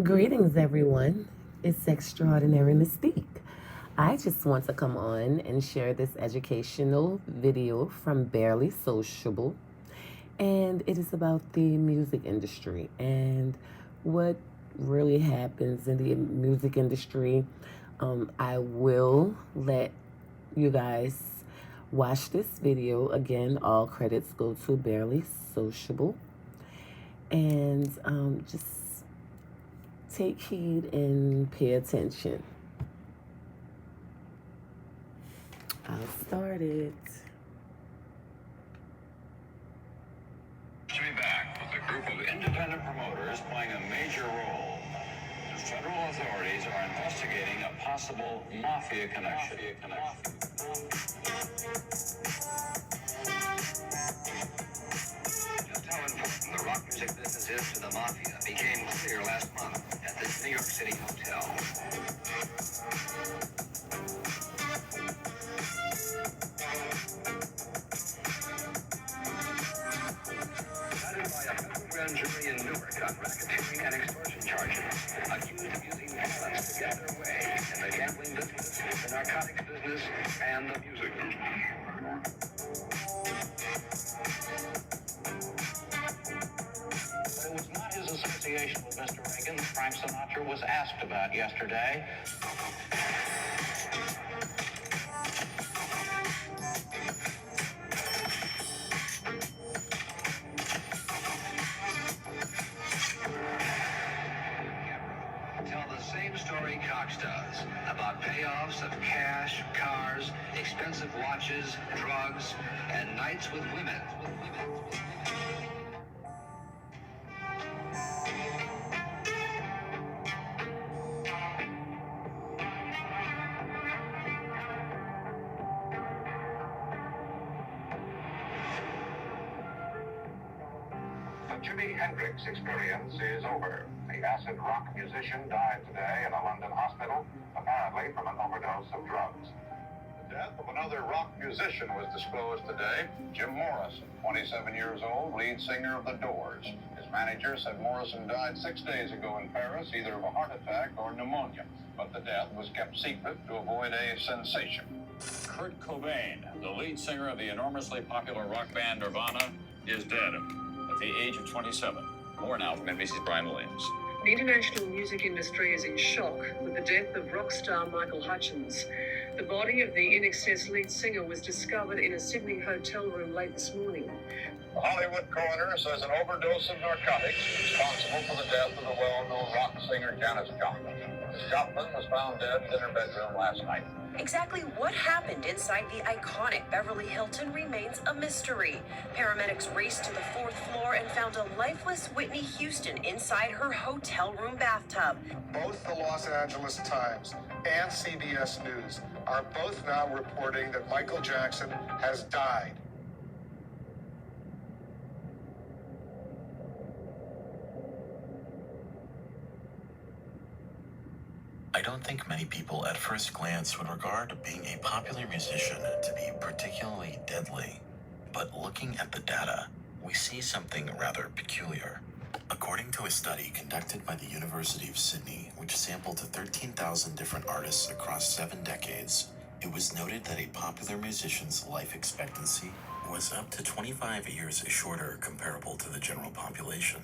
Greetings, everyone. It's Extraordinary Mystique. I just want to come on and share this educational video from Barely Sociable. And it is about the music industry and what really happens in the music industry. I will let you guys watch this video. Again, all credits go to Barely Sociable. And just take heed and pay attention. I'll start it. To be back with a group of independent promoters playing a major role. The federal authorities are investigating a possible mafia connection. Just how important the rock music business is to the mafia became clear last month at this New York City hotel. Grand jury in Newark on racketeering and extortion charges, accused of using violence to get their way in the gambling business, the narcotics business, and the music business. But it was not his association with Mr. Reagan that Frank Sinatra was asked about yesterday. Story Cox does about payoffs of cash, cars, expensive watches, drugs, and nights with women. The Jimi Hendrix experience is over. The acid rock musician died today in a London hospital, apparently from an overdose of drugs. The death of another rock musician was disclosed today. Jim Morrison, 27 years old, lead singer of The Doors. His manager said Morrison died 6 days ago in Paris, either of a heart attack or pneumonia, but the death was kept secret to avoid a sensation. Kurt Cobain, the lead singer of the enormously popular rock band Nirvana, is dead at the age of 27. More now from NBC's Brian Williams. The international music industry is in shock with the death of rock star Michael Hutchence. The body of the INXS lead singer was discovered in a Sydney hotel room late this morning. The Hollywood coroner says an overdose of narcotics is responsible for the death of the well-known rock singer Janis Joplin. Ms. Joplin was found dead in her bedroom last night. Exactly what happened inside the iconic Beverly Hilton remains a mystery. Paramedics raced to the fourth floor and found a lifeless Whitney Houston inside her hotel room bathtub. Both the Los Angeles Times and CBS News are both now reporting that Michael Jackson has died. I don't think many people at first glance would regard being a popular musician to be particularly deadly. But looking at the data, we see something rather peculiar. According to a study conducted by the University of Sydney, which sampled 13,000 different artists across 7 decades, it was noted that a popular musician's life expectancy was up to 25 years shorter comparable to the general population.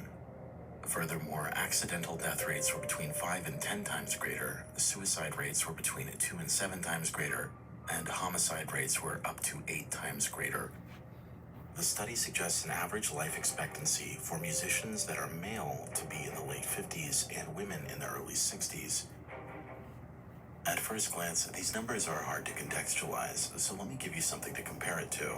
Furthermore, accidental death rates were between 5 and 10 times greater, suicide rates were between 2 and 7 times greater, and homicide rates were up to 8 times greater. The study suggests an average life expectancy for musicians that are male to be in the late 50s and women in the early 60s. At first glance, these numbers are hard to contextualize, so let me give you something to compare it to.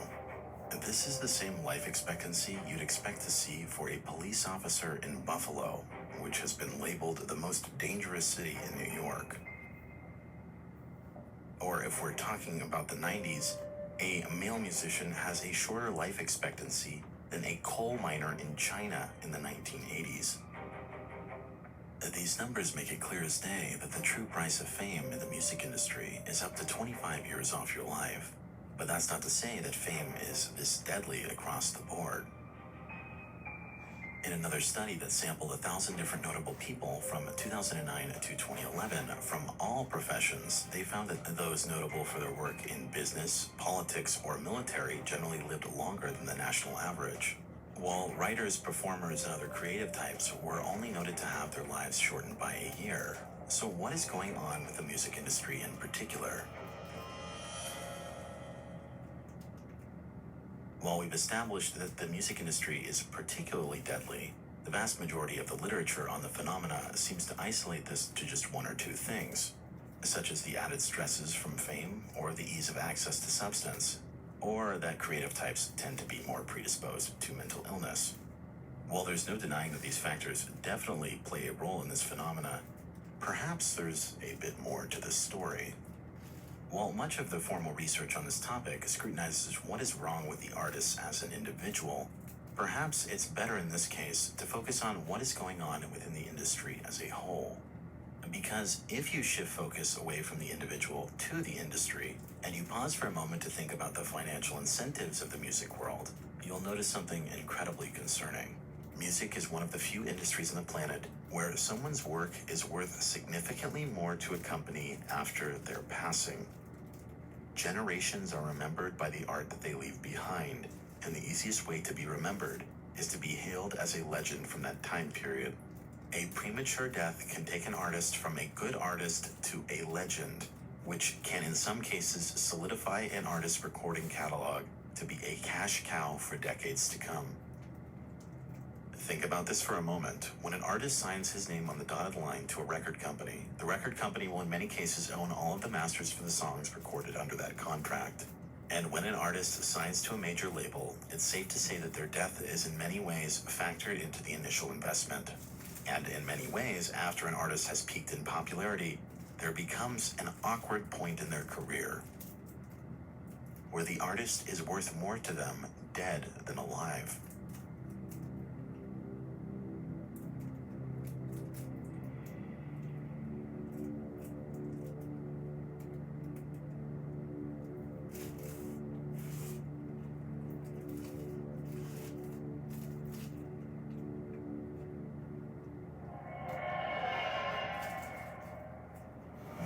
This is the same life expectancy you'd expect to see for a police officer in Buffalo, which has been labeled the most dangerous city in New York. Or if we're talking about the 90s, a male musician has a shorter life expectancy than a coal miner in China in the 1980s. These numbers make it clear as day that the true price of fame in the music industry is up to 25 years off your life. But that's not to say that fame is this deadly across the board. In another study that sampled 1,000 different notable people from 2009 to 2011 from all professions, they found that those notable for their work in business, politics, or military generally lived longer than the national average, while writers, performers, and other creative types were only noted to have their lives shortened by a year. So what is going on with the music industry in particular? While we've established that the music industry is particularly deadly, the vast majority of the literature on the phenomena seems to isolate this to just one or two things, such as the added stresses from fame or the ease of access to substance, or that creative types tend to be more predisposed to mental illness. While there's no denying that these factors definitely play a role in this phenomena, perhaps there's a bit more to this story. While much of the formal research on this topic scrutinizes what is wrong with the artist as an individual, perhaps it's better in this case to focus on what is going on within the industry as a whole. Because if you shift focus away from the individual to the industry, and you pause for a moment to think about the financial incentives of the music world, you'll notice something incredibly concerning. Music is one of the few industries on the planet where someone's work is worth significantly more to a company after their passing. Generations are remembered by the art that they leave behind, and the easiest way to be remembered is to be hailed as a legend from that time period. A premature death can take an artist from a good artist to a legend, which can in some cases solidify an artist's recording catalog to be a cash cow for decades to come. Think about this for a moment. When an artist signs his name on the dotted line to a record company, the record company will in many cases own all of the masters for the songs recorded under that contract. And when an artist signs to a major label, it's safe to say that their death is in many ways factored into the initial investment. And in many ways, after an artist has peaked in popularity, there becomes an awkward point in their career where the artist is worth more to them dead than alive.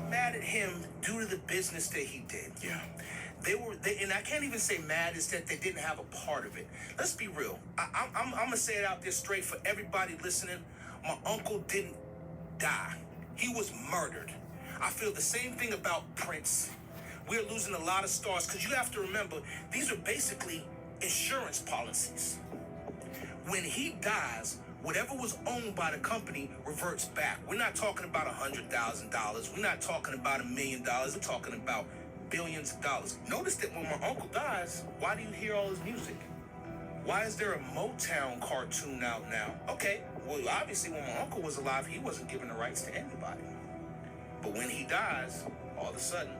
Mad at him due to the business that he did. Yeah. And I can't even say mad is that they didn't have a part of it. Let's be real. I'm gonna say it out there straight for everybody listening. My uncle didn't die. He was murdered. I feel the same thing about Prince. We're losing a lot of stars because you have to remember, these are basically insurance policies. When he dies, whatever was owned by the company reverts back. We're not talking about $100,000. We're not talking about $1 million. We're talking about billions of dollars. Notice that when my uncle dies, why do you hear all his music? Why is there a Motown cartoon out now? Okay, well, obviously when my uncle was alive, he wasn't giving the rights to anybody. But when he dies, all of a sudden,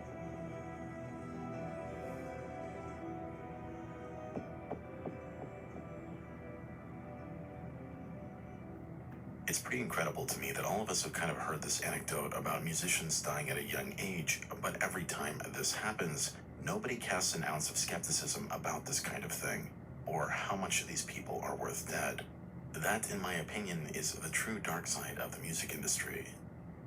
It's pretty incredible to me that all of us have kind of heard this anecdote about musicians dying at a young age, but every time this happens, nobody casts an ounce of skepticism about this kind of thing, or how much these people are worth dead. That, in my opinion, is the true dark side of the music industry.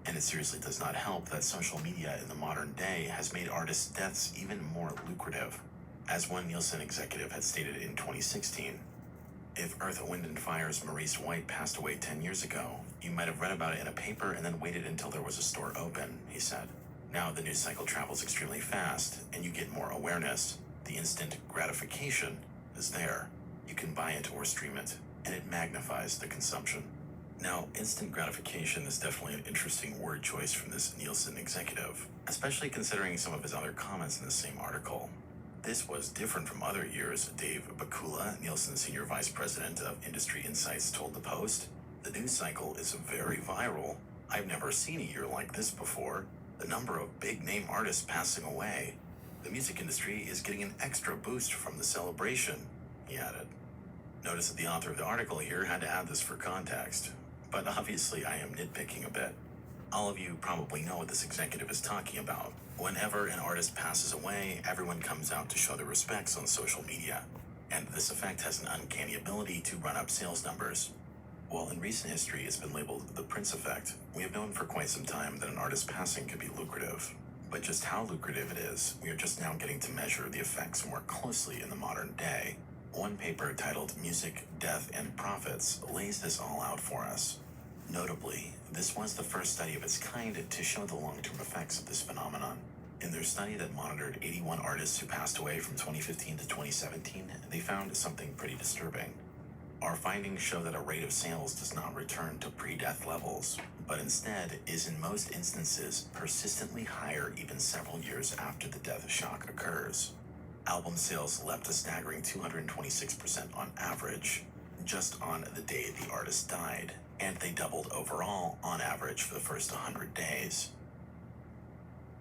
And it seriously does not help that social media in the modern day has made artists' deaths even more lucrative. As one Nielsen executive had stated in 2016, if Earth, Wind & Fire's Maurice White passed away 10 years ago, you might have read about it in a paper and then waited until there was a store open, he said. Now the news cycle travels extremely fast, and you get more awareness. The instant gratification is there. You can buy it or stream it, and it magnifies the consumption. Now, instant gratification is definitely an interesting word choice from this Nielsen executive, especially considering some of his other comments in the same article. This was different from other years, Dave Bakula, Nielsen's senior vice president of industry insights, told the Post. The news cycle is very viral. I've never seen a year like this before. The number of big-name artists passing away. The music industry is getting an extra boost from the celebration, he added. Notice that the author of the article here had to add this for context. But obviously I am nitpicking a bit. All of you probably know what this executive is talking about. Whenever an artist passes away, everyone comes out to show their respects on social media. And this effect has an uncanny ability to run up sales numbers. While in recent history it's been labeled the Prince effect, we have known for quite some time that an artist passing could be lucrative. But just how lucrative it is, we are just now getting to measure the effects more closely in the modern day. One paper titled Music, Death, and Profits lays this all out for us. Notably, this was the first study of its kind to show the long-term effects of this phenomenon. In their study that monitored 81 artists who passed away from 2015 to 2017, they found something pretty disturbing. Our findings show that a rate of sales does not return to pre-death levels, but instead is in most instances persistently higher even several years after the death shock occurs. Album sales leapt a staggering 226% on average, just on the day the artist died, and they doubled overall on average for the first 100 days.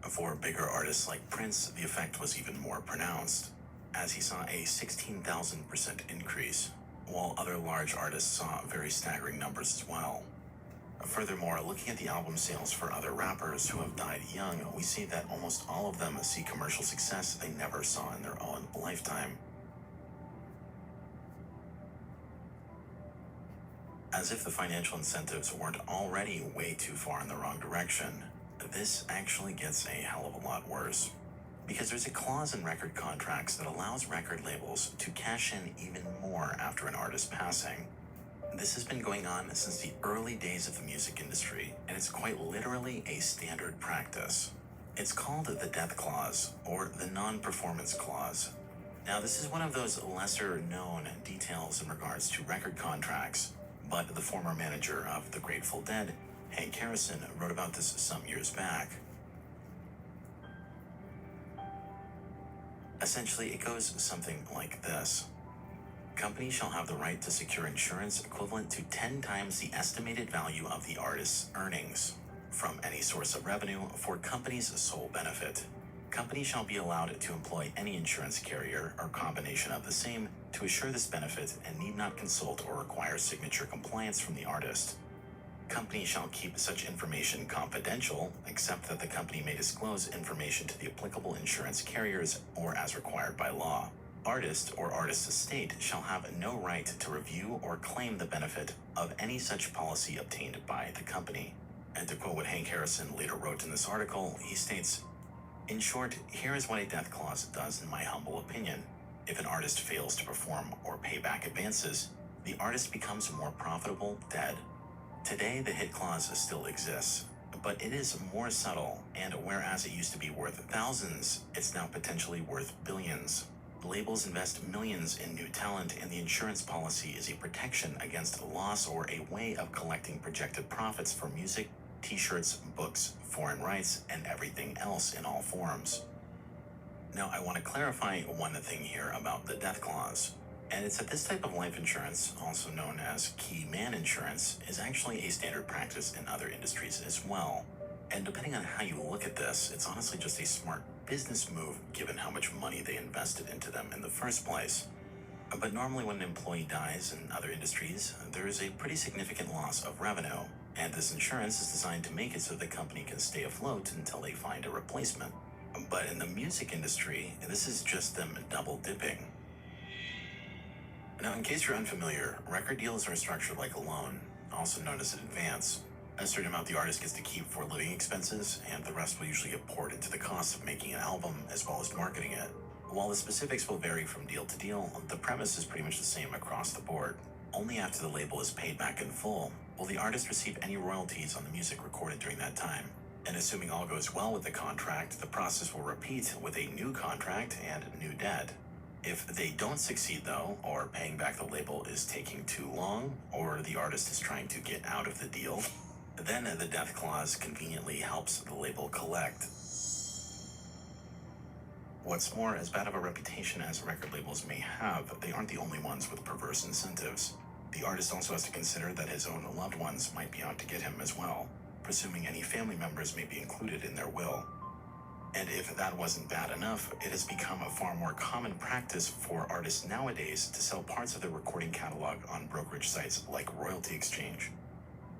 For bigger artists like Prince, the effect was even more pronounced, as he saw a 16,000% increase, while other large artists saw very staggering numbers as well. Furthermore, looking at the album sales for other rappers who have died young, we see that almost all of them see commercial success they never saw in their own lifetime. As if the financial incentives weren't already way too far in the wrong direction, this actually gets a hell of a lot worse. Because there's a clause in record contracts that allows record labels to cash in even more after an artist's passing. This has been going on since the early days of the music industry, and it's quite literally a standard practice. It's called the death clause, or the non-performance clause. Now, this is one of those lesser-known details in regards to record contracts, but the former manager of the Grateful Dead, Hank Harrison, wrote about this some years back. Essentially, it goes something like this. Companies shall have the right to secure insurance equivalent to 10 times the estimated value of the artist's earnings from any source of revenue for company's sole benefit. Companies shall be allowed to employ any insurance carrier or combination of the same to assure this benefit and need not consult or require signature compliance from the artist. Companies shall keep such information confidential, except that the company may disclose information to the applicable insurance carriers or as required by law. Artist or artist's estate shall have no right to review or claim the benefit of any such policy obtained by the company. And to quote what Hank Harrison later wrote in this article, he states, "In short, here is what a death clause does in my humble opinion. If an artist fails to perform or pay back advances, the artist becomes more profitable dead. Today, the hit clause still exists, but it is more subtle, and whereas it used to be worth thousands, it's now potentially worth billions. Labels invest millions in new talent, and the insurance policy is a protection against loss or a way of collecting projected profits for music, t-shirts, books, foreign rights, and everything else in all forms." Now, I want to clarify one thing here about the death clause. And it's that this type of life insurance, also known as key man insurance, is actually a standard practice in other industries as well. And depending on how you look at this, it's honestly just a smart business move given how much money they invested into them in the first place. But normally when an employee dies in other industries, there is a pretty significant loss of revenue. And this insurance is designed to make it so the company can stay afloat until they find a replacement. But in the music industry, this is just them double dipping. Now, in case you're unfamiliar, record deals are structured like a loan, also known as an advance. A certain amount the artist gets to keep for living expenses, and the rest will usually get poured into the cost of making an album as well as marketing it. While the specifics will vary from deal to deal, the premise is pretty much the same across the board. Only after the label is paid back in full will the artist receive any royalties on the music recorded during that time. And assuming all goes well with the contract, the process will repeat with a new contract and new debt. If they don't succeed though, or paying back the label is taking too long, or the artist is trying to get out of the deal, then the death clause conveniently helps the label collect. What's more, as bad of a reputation as record labels may have, they aren't the only ones with perverse incentives. The artist also has to consider that his own loved ones might be out to get him as well, presuming any family members may be included in their will. And if that wasn't bad enough, it has become a far more common practice for artists nowadays to sell parts of their recording catalog on brokerage sites like Royalty Exchange.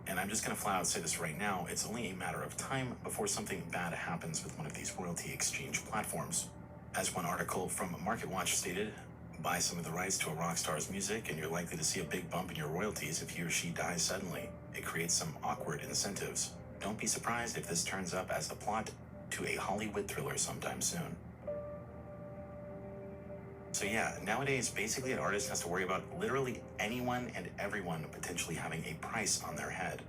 And I'm just going to flat out say this right now, it's only a matter of time before something bad happens with one of these Royalty Exchange platforms. As one article from MarketWatch stated, Buy some of the rights to a rock star's music, and you're likely to see a big bump in your royalties if he or she dies suddenly. It creates some awkward incentives. Don't be surprised if this turns up as the plot to a Hollywood thriller sometime soon. So yeah, nowadays, basically an artist has to worry about literally anyone and everyone potentially having a price on their head.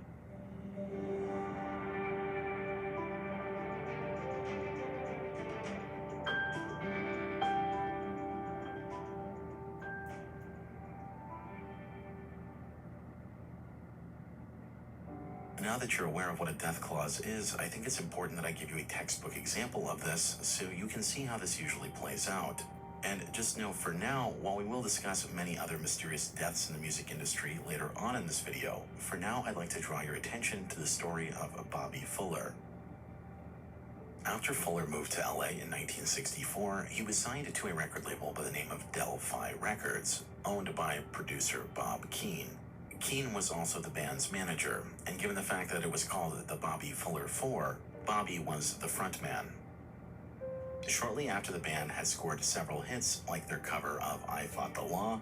Now that you're aware of what a death clause is, I think it's important that I give you a textbook example of this so you can see how this usually plays out. And just know for now, while we will discuss many other mysterious deaths in the music industry later on in this video, for now I'd like to draw your attention to the story of Bobby Fuller. After Fuller moved to LA in 1964, he was signed to a record label by the name of Del-Fi Records, owned by producer Bob Keane. Keane was also the band's manager, and given the fact that it was called the Bobby Fuller 4, Bobby was the frontman. Shortly after the band had scored several hits, like their cover of I Fought the Law,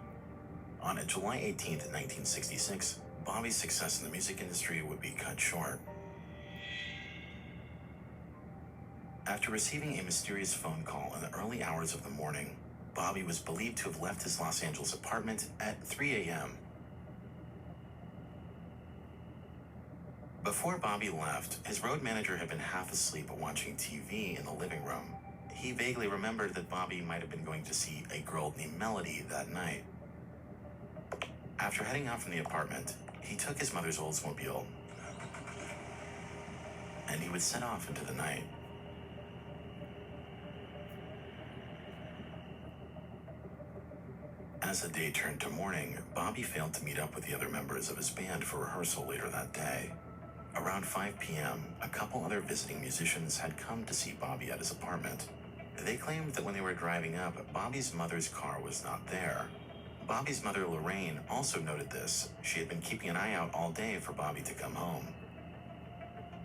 on July 18, 1966, Bobby's success in the music industry would be cut short. After receiving a mysterious phone call in the early hours of the morning, Bobby was believed to have left his Los Angeles apartment at 3 a.m. Before Bobby left, his road manager had been half asleep watching TV in the living room. He vaguely remembered that Bobby might have been going to see a girl named Melody that night. After heading out from the apartment, he took his mother's Oldsmobile and he would set off into the night. As the day turned to morning, Bobby failed to meet up with the other members of his band for rehearsal later that day. Around 5 p.m., a couple other visiting musicians had come to see Bobby at his apartment. They claimed that when they were driving up, Bobby's mother's car was not there. Bobby's mother, Lorraine, also noted this. She had been keeping an eye out all day for Bobby to come home.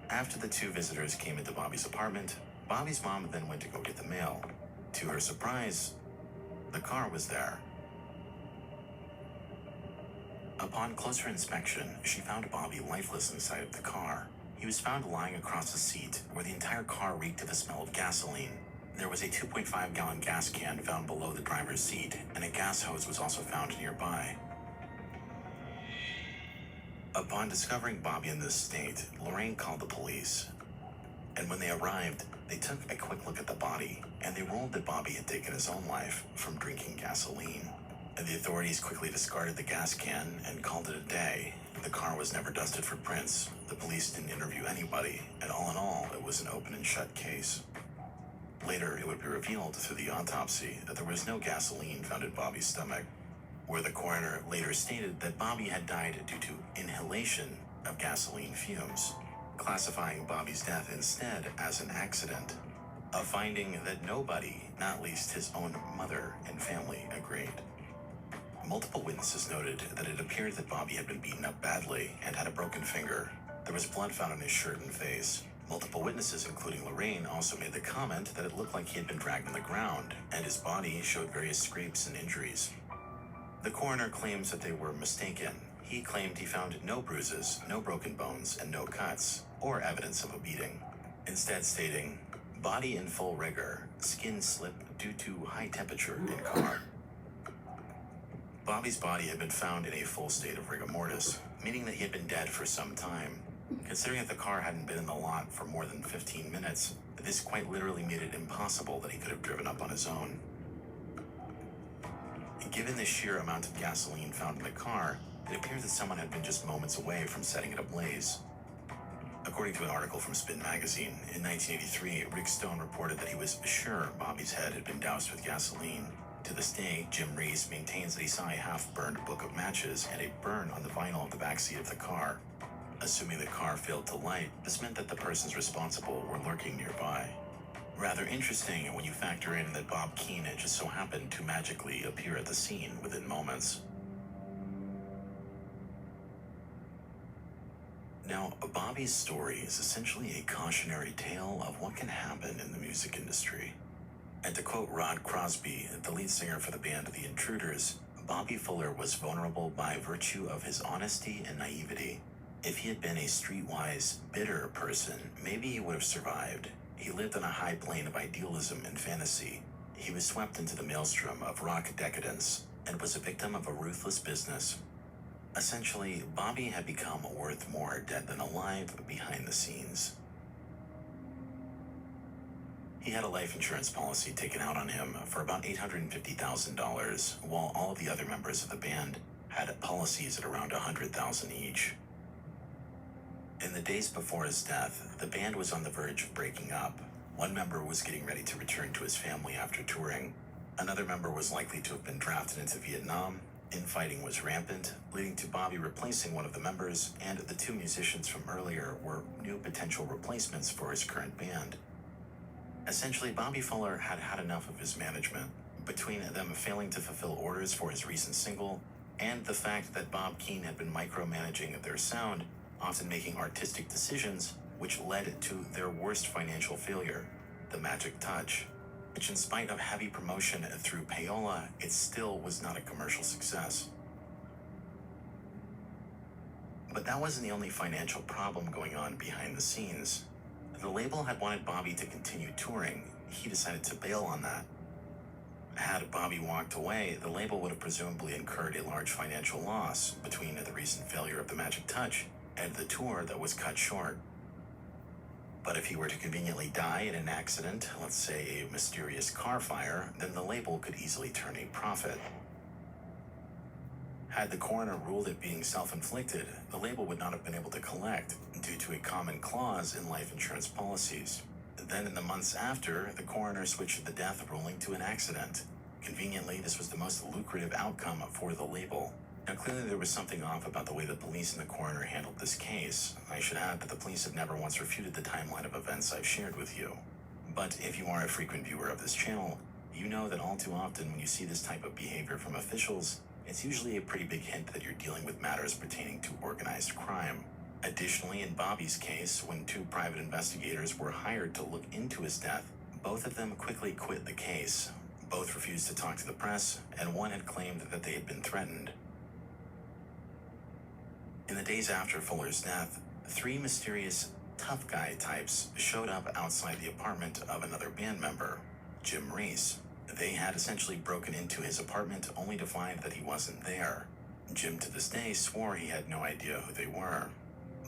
After the two visitors came into Bobby's apartment, Bobby's mom then went to go get the mail. To her surprise, the car was there. Upon closer inspection, she found Bobby lifeless inside of the car. He was found lying across the seat, where the entire car reeked of the smell of gasoline. There was a 2.5-gallon gas can found below the driver's seat, and a gas hose was also found nearby. Upon discovering Bobby in this state, Lorraine called the police. And when they arrived, they took a quick look at the body, and they ruled that Bobby had taken his own life from drinking gasoline. The authorities quickly discarded the gas can and called it a day. The car was never dusted for prints. The police didn't interview anybody, and all in all, it was an open and shut case. Later, it would be revealed through the autopsy that there was no gasoline found in Bobby's stomach, where the coroner later stated that Bobby had died due to inhalation of gasoline fumes, classifying Bobby's death instead as an accident, a finding that nobody, not least his own mother and family, agreed. Multiple witnesses noted that it appeared that Bobby had been beaten up badly and had a broken finger. There was blood found on his shirt and face. Multiple witnesses, including Lorraine, also made the comment that it looked like he had been dragged on the ground, and his body showed various scrapes and injuries. The coroner claims that they were mistaken. He claimed he found no bruises, no broken bones, and no cuts, or evidence of a beating. Instead stating, body in full rigor, skin slip due to high temperature in car. Bobby's body had been found in a full state of rigor mortis, meaning that he had been dead for some time. Considering that the car hadn't been in the lot for more than 15 minutes, this quite literally made it impossible that he could have driven up on his own. And given the sheer amount of gasoline found in the car, it appears that someone had been just moments away from setting it ablaze. According to an article from Spin magazine, in 1983, Rick Stone reported that he was sure Bobby's head had been doused with gasoline. To this day, Jim Reese maintains that he saw a half-burned book of matches and a burn on the vinyl of the backseat of the car. Assuming the car failed to light, this meant that the persons responsible were lurking nearby. Rather interesting when you factor in that Bob Keane had just so happened to magically appear at the scene within moments. Now, Bobby's story is essentially a cautionary tale of what can happen in the music industry. And to quote Rod Crosby, the lead singer for the band The Intruders, Bobby Fuller was vulnerable by virtue of his honesty and naivety. If he had been a streetwise, bitter person, maybe he would have survived. He lived on a high plane of idealism and fantasy. He was swept into the maelstrom of rock decadence and was a victim of a ruthless business. Essentially, Bobby had become worth more dead than alive behind the scenes. He had a life insurance policy taken out on him for about $850,000, while all of the other members of the band had policies at around $100,000 each. In the days before his death, the band was on the verge of breaking up. One member was getting ready to return to his family after touring. Another member was likely to have been drafted into Vietnam. Infighting was rampant, leading to Bobby replacing one of the members, and the two musicians from earlier were new potential replacements for his current band. Essentially, Bobby Fuller had had enough of his management. Between them failing to fulfill orders for his recent single, and the fact that Bob Keane had been micromanaging their sound, often making artistic decisions, which led to their worst financial failure, the Magic Touch, which in spite of heavy promotion through Payola, it still was not a commercial success. But that wasn't the only financial problem going on behind the scenes. The label had wanted Bobby to continue touring. He decided to bail on that. Had Bobby walked away, the label would have presumably incurred a large financial loss between the recent failure of the Magic Touch and the tour that was cut short. But if he were to conveniently die in an accident, let's say a mysterious car fire, then the label could easily turn a profit. Had the coroner ruled it being self-inflicted, the label would not have been able to collect due to a common clause in life insurance policies. Then in the months after, the coroner switched the death ruling to an accident. Conveniently, this was the most lucrative outcome for the label. Now, clearly there was something off about the way the police and the coroner handled this case. I should add that the police have never once refuted the timeline of events I've shared with you. But if you are a frequent viewer of this channel, you know that all too often when you see this type of behavior from officials, it's usually a pretty big hint that you're dealing with matters pertaining to organized crime. Additionally, in Bobby's case, when two private investigators were hired to look into his death, both of them quickly quit the case. Both refused to talk to the press, and one had claimed that they had been threatened. In the days after Fuller's death, three mysterious tough guy types showed up outside the apartment of another band member, Jim Reese. They had essentially broken into his apartment only to find that he wasn't there. Jim to this day swore he had no idea who they were,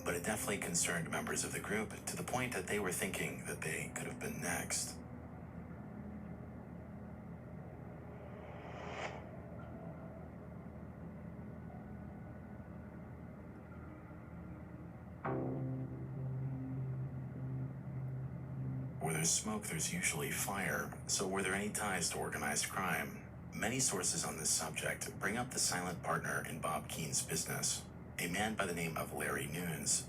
but it definitely concerned members of the group to the point that they were thinking that they could have been next. Where there's smoke, there's usually fire. So were there any ties to organized crime? Many sources on this subject bring up the silent partner in Bob Keane's business, a man by the name of Larry Nunes.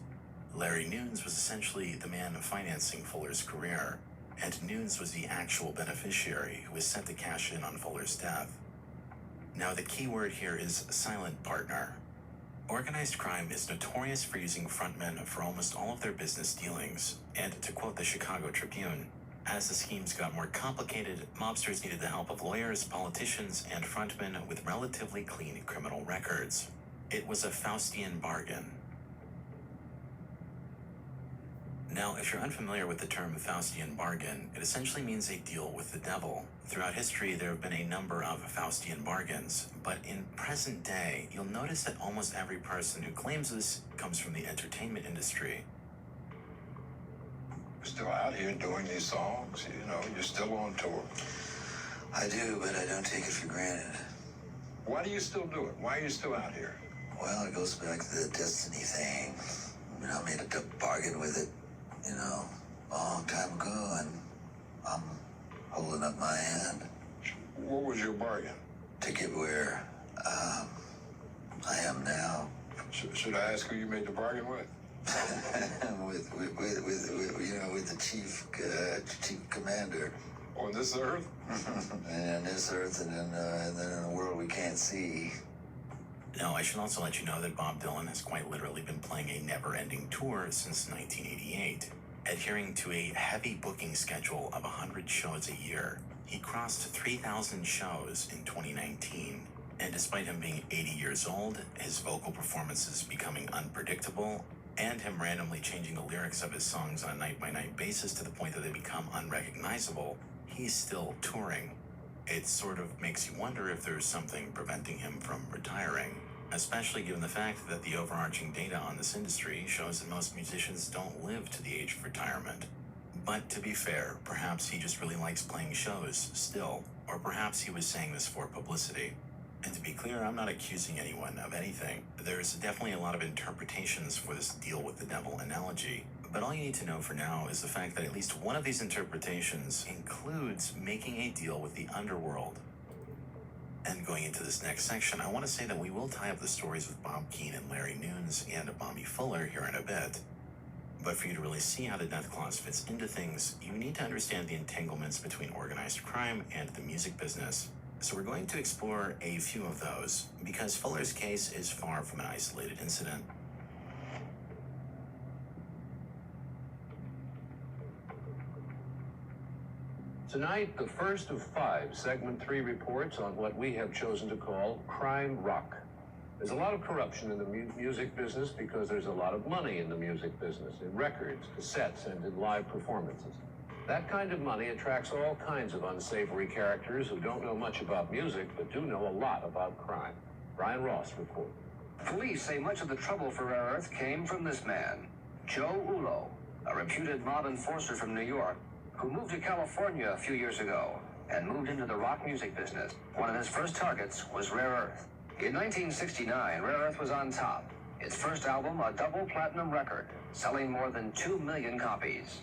Larry Nunes was essentially the man financing Fuller's career, and Nunes was the actual beneficiary who was set to cash in on Fuller's death. Now the key word here is silent partner. Organized crime is notorious for using frontmen for almost all of their business dealings, and to quote the Chicago Tribune, as the schemes got more complicated, mobsters needed the help of lawyers, politicians, and frontmen with relatively clean criminal records. It was a Faustian bargain. Now, if you're unfamiliar with the term Faustian bargain, it essentially means a deal with the devil. Throughout history, there have been a number of Faustian bargains, but in present day, you'll notice that almost every person who claims this comes from the entertainment industry. You're still out here doing these songs, you're still on tour. I do, but I don't take it for granted. Why do you still do it? Why are you still out here? Well, it goes back to the destiny thing. I made a bargain with it, a long time ago, and I'm holding up my hand. What was your bargain? To get where I am now. Should I ask who you made the bargain with? with the chief commander. On this earth? And on this earth, and then in a world we can't see. Now, I should also let you know that Bob Dylan has quite literally been playing a never-ending tour since 1988, adhering to a heavy booking schedule of 100 shows a year. He crossed 3,000 shows in 2019, and despite him being 80 years old, his vocal performances becoming unpredictable, and him randomly changing the lyrics of his songs on a night-by-night basis to the point that they become unrecognizable, he's still touring. It sort of makes you wonder if there's something preventing him from retiring, especially given the fact that the overarching data on this industry shows that most musicians don't live to the age of retirement. But to be fair, perhaps he just really likes playing shows still, or perhaps he was saying this for publicity. And to be clear, I'm not accusing anyone of anything. There's definitely a lot of interpretations for this deal with the devil analogy, but all you need to know for now is the fact that at least one of these interpretations includes making a deal with the underworld. And going into this next section, I want to say that we will tie up the stories with Bob Keane and Larry Nunes and Bobby Fuller here in a bit. But for you to really see how the death clause fits into things, you need to understand the entanglements between organized crime and the music business. So we're going to explore a few of those, because Fuller's case is far from an isolated incident. Tonight, the first of 5 segment 3 reports on what we have chosen to call crime rock. There's a lot of corruption in the music business because there's a lot of money in the music business, in records, cassettes, and in live performances. That kind of money attracts all kinds of unsavory characters who don't know much about music, but do know a lot about crime. Brian Ross reports. Police say much of the trouble for Rare Earth came from this man, Joe Ulo, a reputed mob enforcer from New York, who moved to California a few years ago and moved into the rock music business. One of his first targets was Rare Earth. In 1969, Rare Earth was on top. Its first album, a double platinum record, selling more than 2 million copies.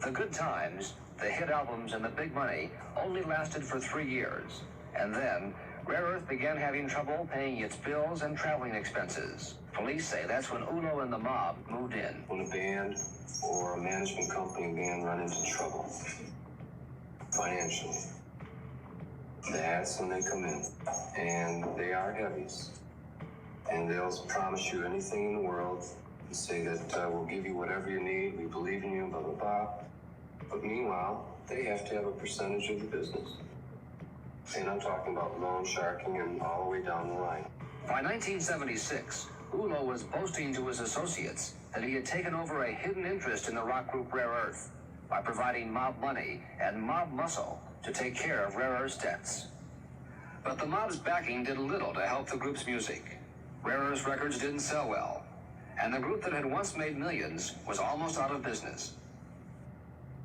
The good times, the hit albums, and the big money only lasted for 3 years. And then, Rare Earth began having trouble paying its bills and traveling expenses. Police say that's when Ulo and the mob moved in. When a band or a management company began run into trouble financially, that's when they come in. And they are heavies. And they'll promise you anything in the world and say that we'll give you whatever you need, we believe in you, blah, blah, blah. But meanwhile, they have to have a percentage of the business. And I'm talking about loan sharking and all the way down the line. By 1976, Ulo was boasting to his associates that he had taken over a hidden interest in the rock group Rare Earth by providing mob money and mob muscle to take care of Rare Earth's debts. But the mob's backing did little to help the group's music. Rare Earth's records didn't sell well, and the group that had once made millions was almost out of business.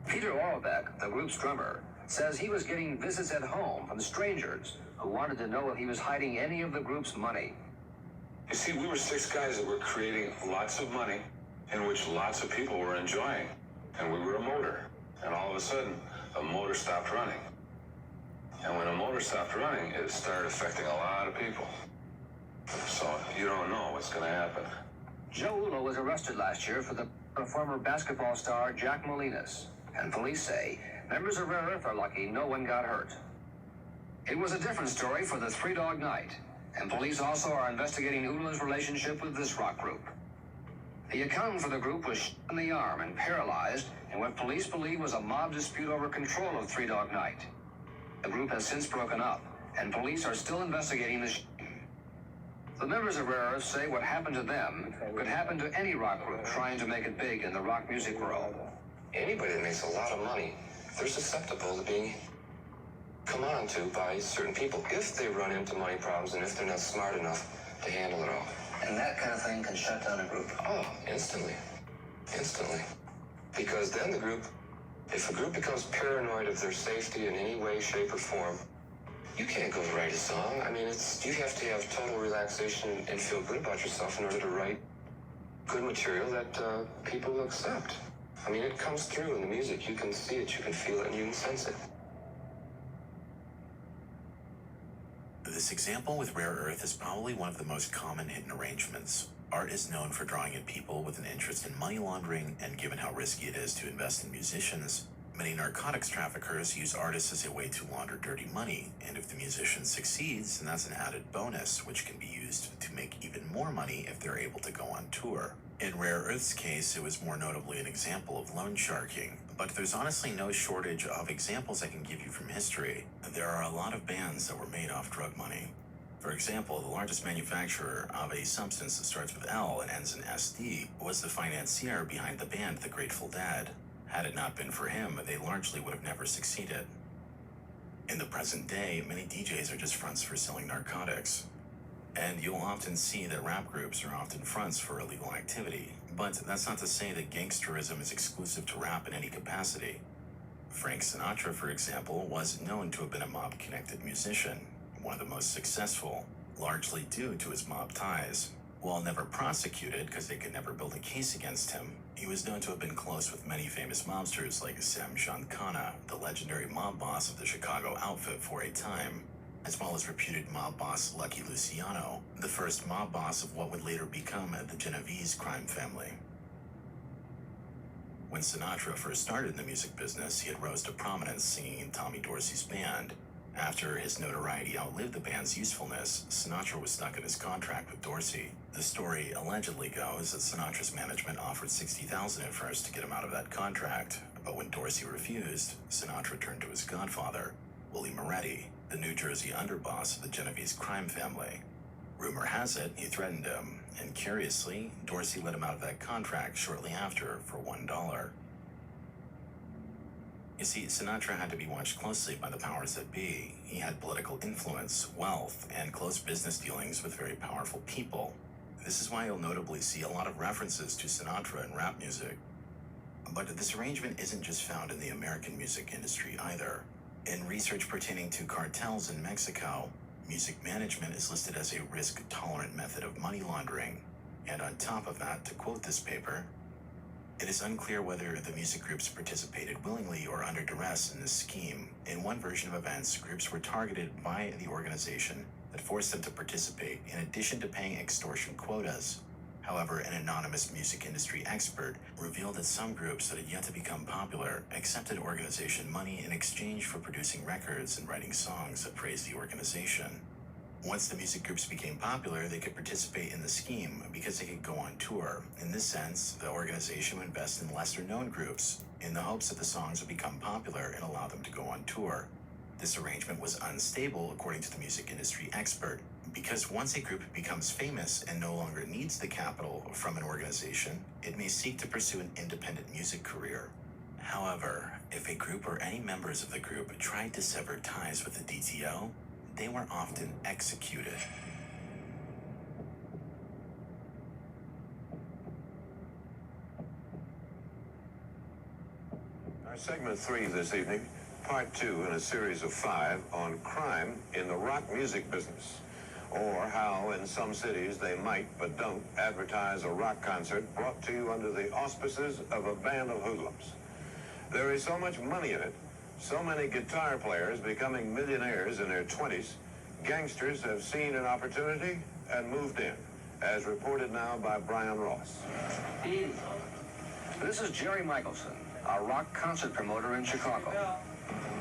Peter Orlbeck, the group's drummer, says he was getting visits at home from strangers who wanted to know if he was hiding any of the group's money. You see, we were 6 guys that were creating lots of money in which lots of people were enjoying. And we were a motor. And all of a sudden, a motor stopped running. And when a motor stopped running, it started affecting a lot of people. So you don't know what's going to happen. Joe Ulo was arrested last year for the former basketball star Jack Molinas. And police say members of Rare Earth are lucky no one got hurt. It was a different story for the Three Dog Night, and police also are investigating Ulo's relationship with this rock group. The accountant for the group was shot in the arm and paralyzed in what police believe was a mob dispute over control of Three Dog Night. The group has since broken up, and police are still investigating the shooting. The members of Rare Earth say what happened to them could happen to any rock group trying to make it big in the rock music world. Anybody that makes a lot of money, they're susceptible to being come on to by certain people if they run into money problems and if they're not smart enough to handle it all. And that kind of thing can shut down a group. Oh, instantly. Instantly. Because then the group, if a group becomes paranoid of their safety in any way, shape, or form, you can't go write a song. I mean, you have to have total relaxation and feel good about yourself in order to write good material that people will accept. I mean, it comes through in the music. You can see it, you can feel it, and you can sense it. This example with Rare Earth is probably one of the most common hidden arrangements. Art is known for drawing in people with an interest in money laundering, and given how risky it is to invest in musicians, many narcotics traffickers use artists as a way to launder dirty money, and if the musician succeeds, then that's an added bonus, which can be used to make even more money if they're able to go on tour. In Rare Earth's case, it was more notably an example of loan sharking, but there's honestly no shortage of examples I can give you from history. There are a lot of bands that were made off drug money. For example, the largest manufacturer of a substance that starts with L and ends in SD was the financier behind the band The Grateful Dead. Had it not been for him, they largely would have never succeeded. In the present day, many DJs are just fronts for selling narcotics. And you'll often see that rap groups are often fronts for illegal activity. But that's not to say that gangsterism is exclusive to rap in any capacity. Frank Sinatra, for example, was known to have been a mob-connected musician, one of the most successful, largely due to his mob ties. While never prosecuted because they could never build a case against him, he was known to have been close with many famous mobsters like Sam Giancana, the legendary mob boss of the Chicago outfit for a time, as well as reputed mob boss Lucky Luciano, the first mob boss of what would later become the Genovese crime family. When Sinatra first started in the music business, he had rose to prominence singing in Tommy Dorsey's band. After his notoriety outlived the band's usefulness, Sinatra was stuck in his contract with Dorsey. The story allegedly goes that Sinatra's management offered $60,000 at first to get him out of that contract, but when Dorsey refused, Sinatra turned to his godfather, Willie Moretti, the New Jersey underboss of the Genovese crime family. Rumor has it he threatened him, and curiously, Dorsey let him out of that contract shortly after for $1. You see, Sinatra had to be watched closely by the powers that be. He had political influence, wealth, and close business dealings with very powerful people. This is why you'll notably see a lot of references to Sinatra in rap music. But this arrangement isn't just found in the American music industry either. In research pertaining to cartels in Mexico, music management is listed as a risk-tolerant method of money laundering. And on top of that, to quote this paper, it is unclear whether the music groups participated willingly or under duress in this scheme. In one version of events, groups were targeted by the organization that forced them to participate, in addition to paying extortion quotas. However, an anonymous music industry expert revealed that some groups that had yet to become popular accepted organization money in exchange for producing records and writing songs that praised the organization. Once the music groups became popular, they could participate in the scheme because they could go on tour. In this sense, the organization would invest in lesser-known groups in the hopes that the songs would become popular and allow them to go on tour. This arrangement was unstable, according to the music industry expert, because once a group becomes famous and no longer needs the capital from an organization, it may seek to pursue an independent music career. However, if a group or any members of the group tried to sever ties with the DTO, they were often executed. Our segment 3 this evening, part 2 in a series of 5 on crime in the rock music business, or how in some cities they might but don't advertise a rock concert brought to you under the auspices of a band of hoodlums. There is so much money in it, so many guitar players becoming millionaires in their 20s, gangsters have seen an opportunity and moved in, as reported now by Brian Ross. This is Jerry Michelson, a rock concert promoter in Chicago.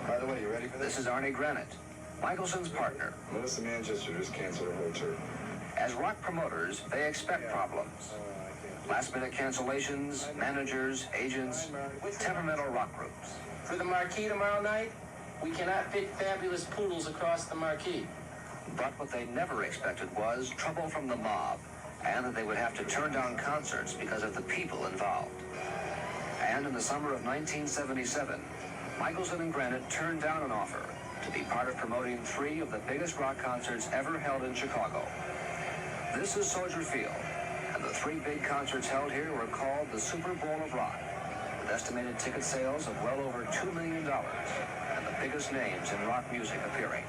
By the way, you ready for This is Arnie Granite, Michelson's partner. Melissa Manchester just canceled her tour. As rock promoters, they expect problems. Last-minute cancellations, managers, agents, temperamental rock groups. For the marquee tomorrow night, we cannot fit fabulous poodles across the marquee. But what they never expected was trouble from the mob, and that they would have to turn down concerts because of the people involved. And in the summer of 1977, Michelson and Granite turned down an offer to be part of promoting 3 of the biggest rock concerts ever held in Chicago. This is Soldier Field, and the 3 big concerts held here were called the Super Bowl of Rock, with estimated ticket sales of well over $2 million, and the biggest names in rock music appearing.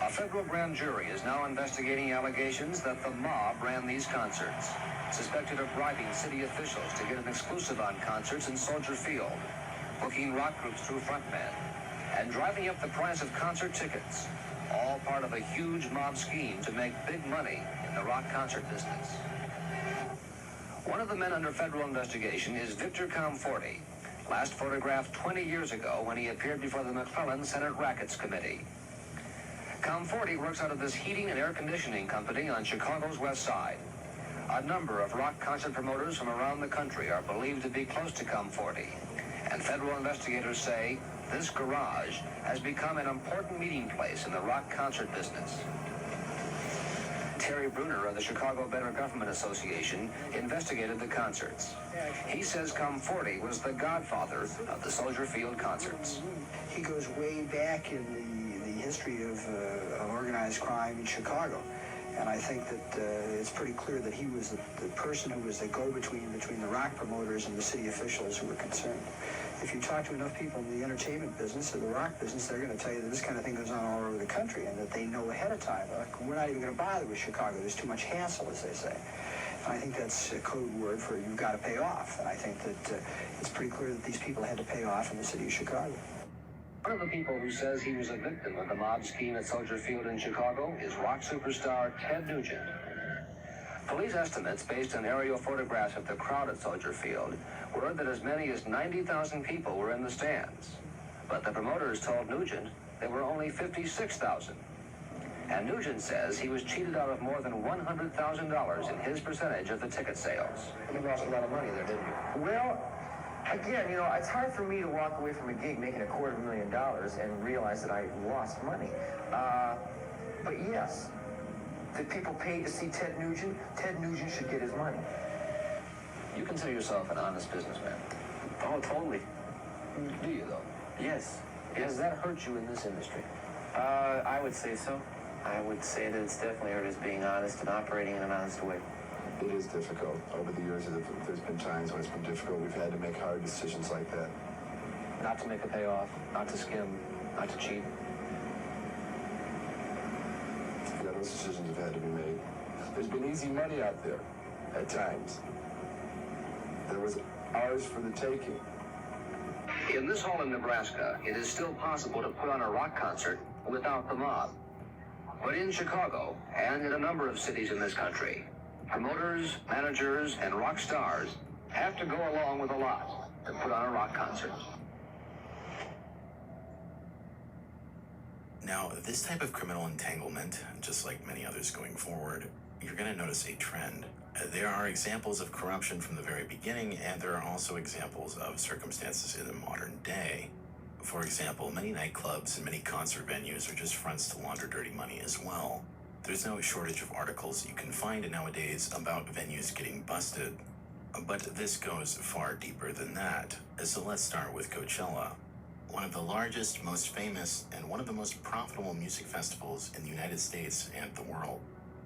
A federal grand jury is now investigating allegations that the mob ran these concerts, suspected of bribing city officials to get an exclusive on concerts in Soldier Field, booking rock groups through frontmen, and driving up the price of concert tickets, all part of a huge mob scheme to make big money in the rock concert business. One of the men under federal investigation is Victor Comforti, last photographed 20 years ago when he appeared before the McClellan Senate Rackets Committee. Comforti works out of this heating and air conditioning company on Chicago's west side. A number of rock concert promoters from around the country are believed to be close to Come 40. And federal investigators say this garage has become an important meeting place in the rock concert business. Terry Bruner of the Chicago Better Government Association investigated the concerts. He says Come 40 was the godfather of the Soldier Field concerts. He goes way back in the history of organized crime in Chicago. And I think that it's pretty clear that he was the person who was the go-between between the rock promoters and the city officials who were concerned. If you talk to enough people in the entertainment business or the rock business, they're going to tell you that this kind of thing goes on all over the country and that they know ahead of time. Like, we're not even going to bother with Chicago. There's too much hassle, as they say. And I think that's a code word for you've got to pay off. And I think that it's pretty clear that these people had to pay off in the city of Chicago. One of the people who says he was a victim of the mob scheme at Soldier Field in Chicago is rock superstar Ted Nugent. Police estimates based on aerial photographs of the crowd at Soldier Field were that as many as 90,000 people were in the stands. But the promoters told Nugent there were only 56,000. And Nugent says he was cheated out of more than $100,000 in his percentage of the ticket sales. You lost a lot of money there, didn't you? Well, again, you know, it's hard for me to walk away from a gig making $250,000 and realize that I lost money. But yes, the people paid to see Ted Nugent. Ted Nugent should get his money. You consider yourself an honest businessman. Oh, totally. Do you, though? Yes. Does that hurt you in this industry? I would say so. I would say that it's definitely hurt us being honest and operating in an honest way. It is difficult. Over the years, there's been times when it's been difficult. We've had to make hard decisions like that. Not to make a payoff, not to skim, not to cheat. Yeah, those decisions have had to be made. There's been easy money out there at times. There was ours for the taking. In this hall in Nebraska, it is still possible to put on a rock concert without the mob. But in Chicago, and in a number of cities in this country, promoters, managers, and rock stars have to go along with a lot to put on a rock concert. Now, this type of criminal entanglement, just like many others going forward, you're going to notice a trend. There are examples of corruption from the very beginning, and there are also examples of circumstances in the modern day. For example, many nightclubs and many concert venues are just fronts to launder dirty money as well. There's no shortage of articles you can find nowadays about venues getting busted. But this goes far deeper than that. So let's start with Coachella, one of the largest, most famous, and one of the most profitable music festivals in the United States and the world.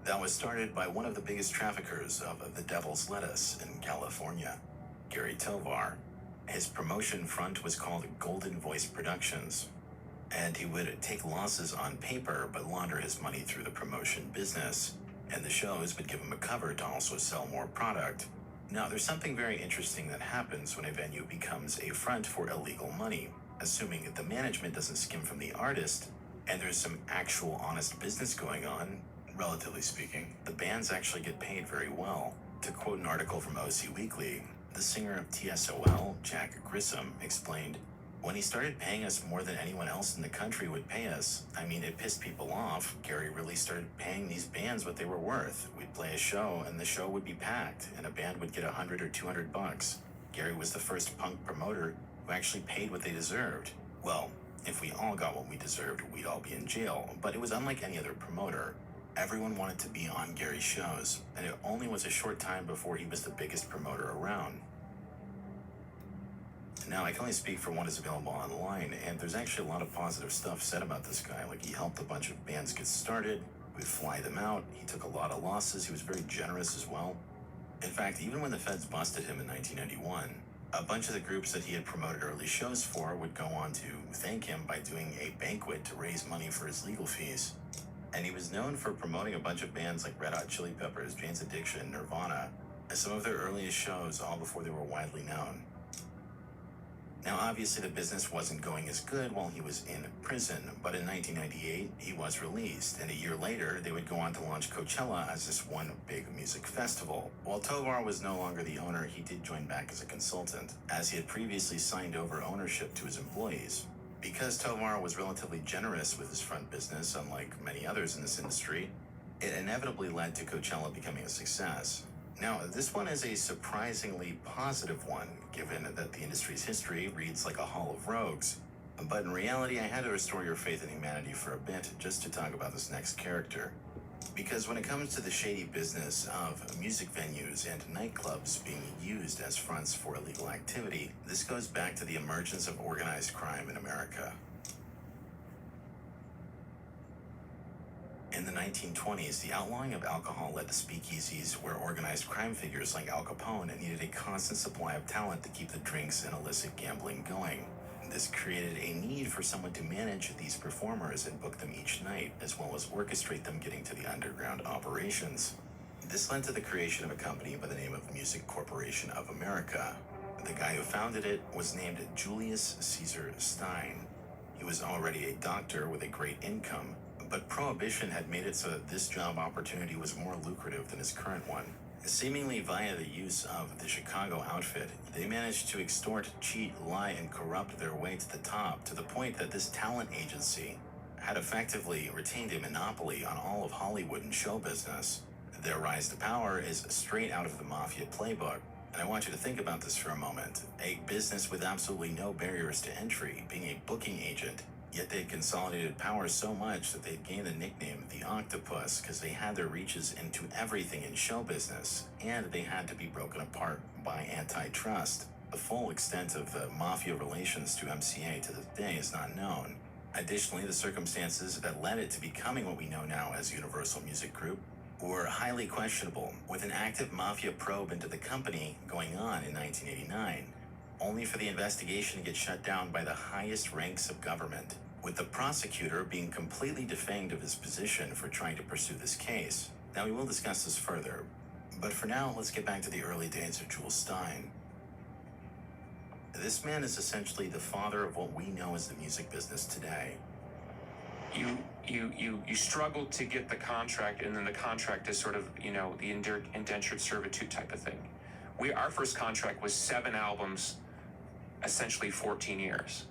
That was started by one of the biggest traffickers of the devil's lettuce in California, Gary Tovar. His promotion front was called Golden Voice Productions, and he would take losses on paper but launder his money through the promotion business, and the shows would give him a cover to also sell more product. Now, there's something very interesting that happens when a venue becomes a front for illegal money, assuming that the management doesn't skim from the artist, and there's some actual honest business going on. Relatively speaking, the bands actually get paid very well. To quote an article from OC Weekly, the singer of TSOL, Jack Grissom, explained, "When he started paying us more than anyone else in the country would pay us, I mean, it pissed people off. Gary really started paying these bands what they were worth. We'd play a show, and the show would be packed, and a band would get $100 or $200. Gary was the first punk promoter who actually paid what they deserved. Well, if we all got what we deserved, we'd all be in jail, but it was unlike any other promoter. Everyone wanted to be on Gary's shows, and it only was a short time before he was the biggest promoter around." Now, I can only speak for what is available online, and there's actually a lot of positive stuff said about this guy. Like, he helped a bunch of bands get started, he would fly them out, he took a lot of losses, he was very generous as well. In fact, even when the feds busted him in 1991, a bunch of the groups that he had promoted early shows for would go on to thank him by doing a banquet to raise money for his legal fees. And he was known for promoting a bunch of bands like Red Hot Chili Peppers, Jane's Addiction, Nirvana, and some of their earliest shows, all before they were widely known. Now, obviously, the business wasn't going as good while he was in prison, but in 1998, he was released, and a year later, they would go on to launch Coachella as this one big music festival. While Tovar was no longer the owner, he did join back as a consultant, as he had previously signed over ownership to his employees. Because Tovar was relatively generous with his front business, unlike many others in this industry, it inevitably led to Coachella becoming a success. Now, this one is a surprisingly positive one, given that the industry's history reads like a hall of rogues. But in reality, I had to restore your faith in humanity for a bit just to talk about this next character. Because when it comes to the shady business of music venues and nightclubs being used as fronts for illegal activity, this goes back to the emergence of organized crime in America. In the 1920s, the outlawing of alcohol led to speakeasies where organized crime figures like Al Capone needed a constant supply of talent to keep the drinks and illicit gambling going. This created a need for someone to manage these performers and book them each night, as well as orchestrate them getting to the underground operations. This led to the creation of a company by the name of Music Corporation of America. The guy who founded it was named Julius Caesar Stein. He was already a doctor with a great income, but Prohibition had made it so that this job opportunity was more lucrative than his current one. Seemingly via the use of the Chicago outfit, they managed to extort, cheat, lie, and corrupt their way to the top, to the point that this talent agency had effectively retained a monopoly on all of Hollywood and show business. Their rise to power is straight out of the mafia playbook. And I want you to think about this for a moment. A business with absolutely no barriers to entry, being a booking agent. Yet they consolidated power so much that they'd gained the nickname the Octopus because they had their reaches into everything in show business, and they had to be broken apart by antitrust. The full extent of the mafia relations to MCA to this day is not known. Additionally, the circumstances that led it to becoming what we know now as Universal Music Group were highly questionable, with an active mafia probe into the company going on in 1989. Only for the investigation to get shut down by the highest ranks of government, with the prosecutor being completely defanged of his position for trying to pursue this case. Now, we will discuss this further, but for now, let's get back to the early days of Jules Stein. This man is essentially the father of what we know as the music business today. You struggled to get the contract, and then the contract is sort of, the indentured servitude type of thing. Our first contract was 7 albums, essentially 14 years.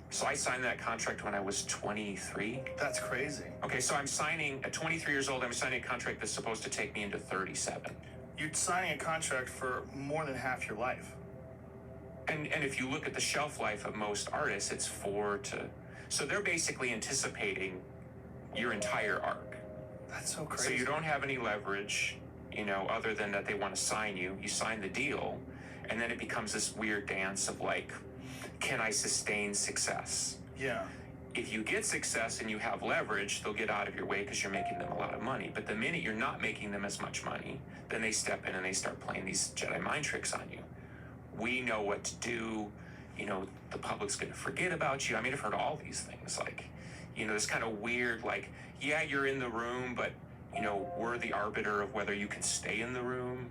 So I signed that contract when I was 23. That's crazy. Okay, so I'm signing, at 23 years old, I'm signing a contract that's supposed to take me into 37. You're signing a contract for more than half your life. And if you look at the shelf life of most artists, it's 4 to... So they're basically anticipating your entire arc. That's so crazy. So you don't have any leverage, other than that they want to sign you. You sign the deal, and then it becomes this weird dance of like, can I sustain success? Yeah. If you get success and you have leverage, they'll get out of your way because you're making them a lot of money. But the minute you're not making them as much money, then they step in and they start playing these Jedi mind tricks on you. We know what to do. The public's going to forget about you. I mean, I've heard all these things, like, this kind of weird, like, yeah, you're in the room, but, we're the arbiter of whether you can stay in the room.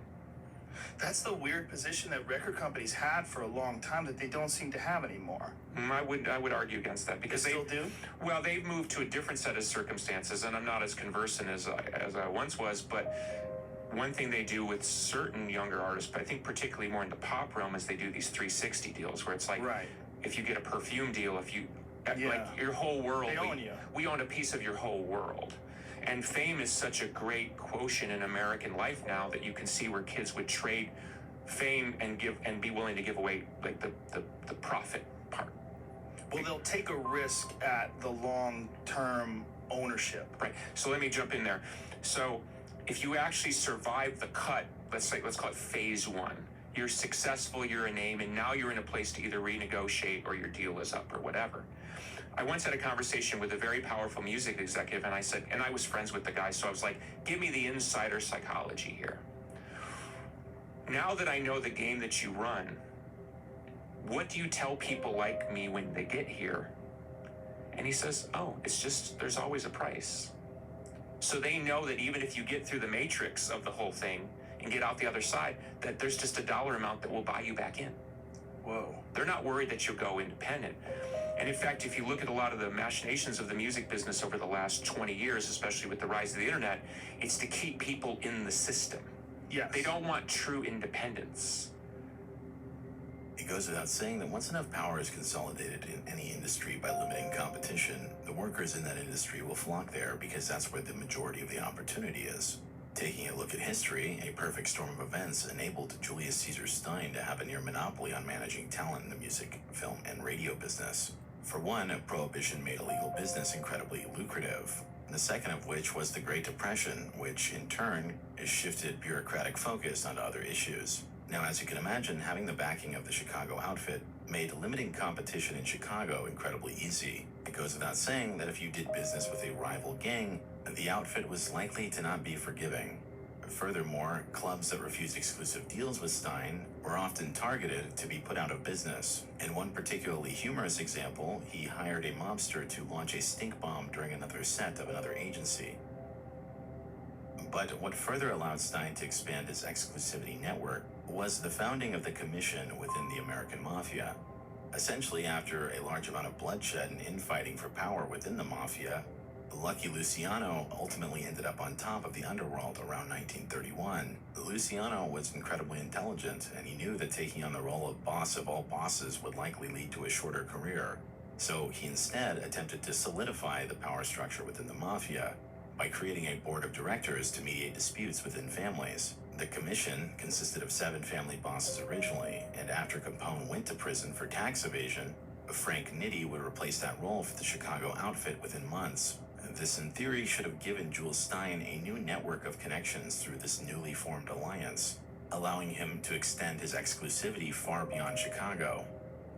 That's the weird position that record companies had for a long time that they don't seem to have anymore. I would argue against that because they still do? Well, they've moved to a different set of circumstances, and I'm not as conversant as I once was, but one thing they do with certain younger artists, but I think particularly more in the pop realm, is they do these 360 deals where it's like, right. If you get a perfume deal, like your whole world, they own you. We own a piece of your whole world. And fame is such a great quotient in American life now that you can see where kids would trade fame and be willing to give away like the profit part. Well, they'll take a risk at the long-term ownership. Right. So let me jump in there. So if you actually survive the cut, let's call it phase 1. You're successful, you're a name, and now you're in a place to either renegotiate or your deal is up or whatever. I once had a conversation with a very powerful music executive, and I said, and I was friends with the guy, so I was like, give me the insider psychology here. Now that I know the game that you run, what do you tell people like me when they get here? And he says, it's just, there's always a price. So they know that even if you get through the matrix of the whole thing and get out the other side, that there's just a dollar amount that will buy you back in. Whoa. They're not worried that you'll go independent. And in fact, if you look at a lot of the machinations of the music business over the last 20 years, especially with the rise of the internet, it's to keep people in the system. Yes. They don't want true independence. It goes without saying that once enough power is consolidated in any industry by limiting competition, the workers in that industry will flock there because that's where the majority of the opportunity is. Taking a look at history, a perfect storm of events enabled Julius Caesar Stein to have a near monopoly on managing talent in the music, film, and radio business. For one, prohibition made illegal business incredibly lucrative. The second of which was the Great Depression, which in turn shifted bureaucratic focus onto other issues. Now, as you can imagine, having the backing of the Chicago outfit made limiting competition in Chicago incredibly easy. It goes without saying that if you did business with a rival gang, the outfit was likely to not be forgiving. Furthermore, clubs that refused exclusive deals with Stein were often targeted to be put out of business. In one particularly humorous example, he hired a mobster to launch a stink bomb during another set of another agency. But what further allowed Stein to expand his exclusivity network was the founding of the Commission within the American Mafia. Essentially, after a large amount of bloodshed and infighting for power within the Mafia, Lucky Luciano ultimately ended up on top of the underworld around 1931. Luciano was incredibly intelligent, and he knew that taking on the role of boss of all bosses would likely lead to a shorter career. So he instead attempted to solidify the power structure within the Mafia by creating a board of directors to mediate disputes within families. The commission consisted of 7 family bosses originally, and after Capone went to prison for tax evasion, Frank Nitti would replace that role for the Chicago outfit within months. This, in theory, should have given Jules Stein a new network of connections through this newly formed alliance, allowing him to extend his exclusivity far beyond Chicago.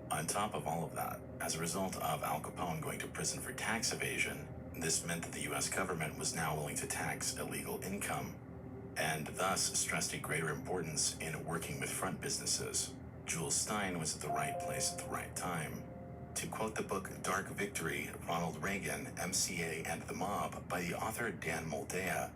On top of all of that, as a result of Al Capone going to prison for tax evasion, this meant that the U.S. government was now willing to tax illegal income, and thus stressed a greater importance in working with front businesses. Jules Stein was at the right place at the right time. To quote the book Dark Victory, Ronald Reagan, MCA, and the Mob by the author Dan Moldea,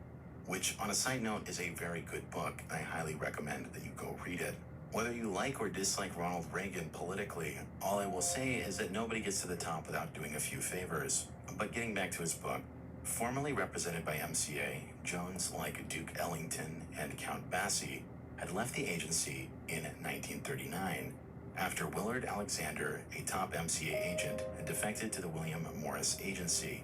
which on a side note is a very good book, and I highly recommend that you go read it. Whether you like or dislike Ronald Reagan politically, all I will say is that nobody gets to the top without doing a few favors. But getting back to his book, formerly represented by MCA, Jones, like Duke Ellington and Count Basie, had left the agency in 1939. After Willard Alexander, a top MCA agent, had defected to the William Morris Agency.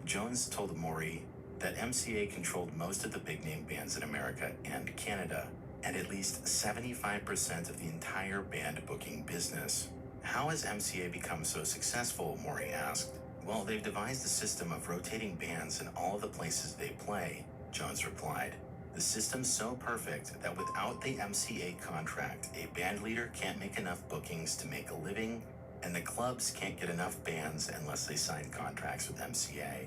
Jones told Maury that MCA controlled most of the big-name bands in America and Canada, and at least 75% of the entire band booking business. How has MCA become so successful, Maury asked. Well, they've devised a system of rotating bands in all of the places they play, Jones replied. The system's so perfect that without the MCA contract, a band leader can't make enough bookings to make a living, and the clubs can't get enough bands unless they sign contracts with MCA.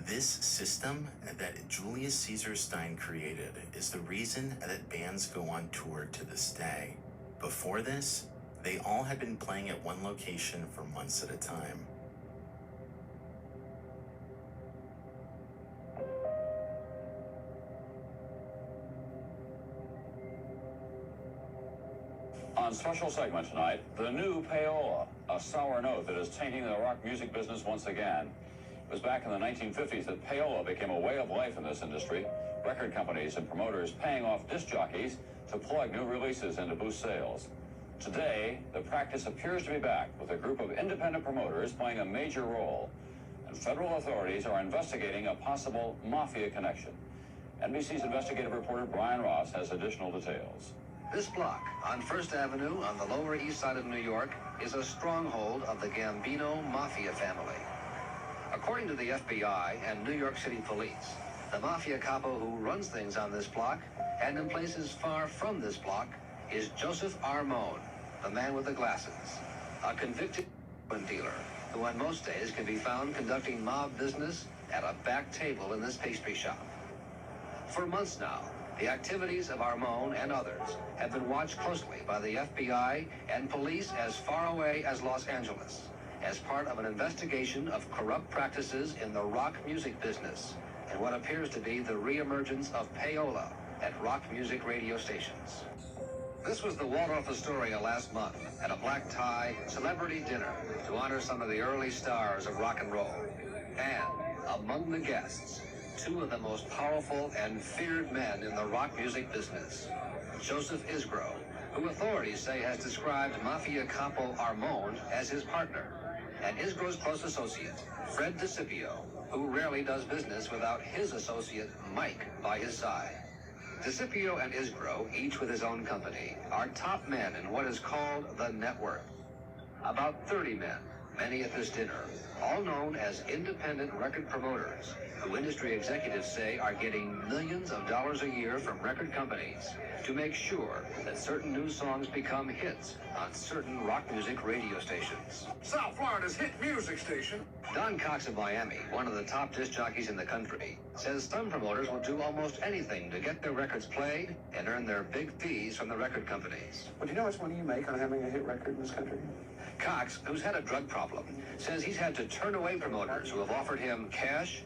This system that Julius Caesar Stein created is the reason that bands go on tour to this day. Before this, they all had been playing at one location for months at a time. On special segment tonight, the new Payola, a sour note that is tainting the rock music business once again. It was back in the 1950s that Payola became a way of life in this industry. Record companies and promoters paying off disc jockeys to plug new releases and to boost sales. Today, the practice appears to be back, with a group of independent promoters playing a major role. And federal authorities are investigating a possible mafia connection. NBC's investigative reporter Brian Ross has additional details. This block on First Avenue on the Lower East Side of New York is a stronghold of the Gambino Mafia family. According to the FBI and New York City police, the Mafia capo who runs things on this block, and in places far from this block, is Joseph Armone, the man with the glasses, a convicted dealer who on most days can be found conducting mob business at a back table in this pastry shop. For months now, the activities of Armone and others have been watched closely by the FBI and police as far away as Los Angeles, as part of an investigation of corrupt practices in the rock music business and what appears to be the reemergence of payola at rock music radio stations. This was the Waldorf Astoria last month at a black tie celebrity dinner to honor some of the early stars of rock and roll. And among the guests, 2 of the most powerful and feared men in the rock music business. Joseph Isgro, who authorities say has described Mafia capo Armone as his partner, and Isgro's close associate, Fred DeCipio, who rarely does business without his associate, Mike, by his side. DeCipio and Isgro, each with his own company, are top men in what is called the network. About 30 men, many at this dinner, all known as independent record promoters, who industry executives say are getting millions of dollars a year from record companies to make sure that certain new songs become hits on certain rock music radio stations. South Florida's hit music station. Don Cox of Miami, one of the top disc jockeys in the country, says some promoters will do almost anything to get their records played and earn their big fees from the record companies. Well, do you know how much money you make on having a hit record in this country? Cox, who's had a drug problem, says he's had to turn away promoters who have offered him cash,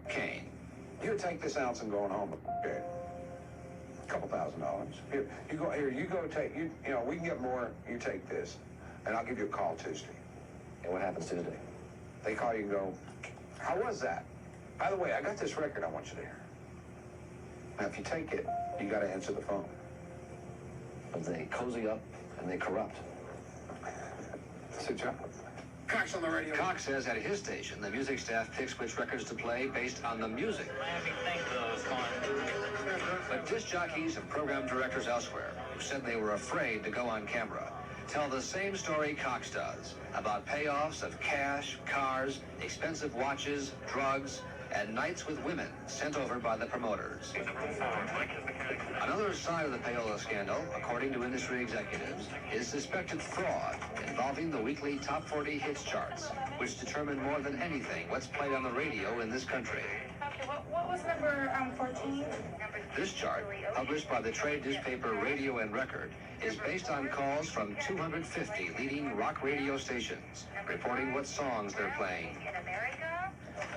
cane. You take this ounce and going home, okay? A couple $1,000. Here, you go take, you know, we can get more, you take this, and I'll give you a call Tuesday. And what happens Tuesday? They call you and go, how was that? By the way, I got this record I want you to hear. Now, if you take it, you got to answer the phone. But they cozy up and they corrupt. It's a job. Cox on the radio. Cox says at his station, the music staff picks which records to play based on the music. But disc jockeys and program directors elsewhere, who said they were afraid to go on camera, tell the same story Cox does about payoffs of cash, cars, expensive watches, drugs, and nights with women sent over by the promoters. Another side of the Payola scandal, according to industry executives, is suspected fraud involving the weekly Top 40 hits charts, which determine more than anything what's played on the radio in this country. Okay, what was number 14? This chart, published by the trade newspaper Radio and Record, is based on calls from 250 leading rock radio stations, reporting what songs they're playing.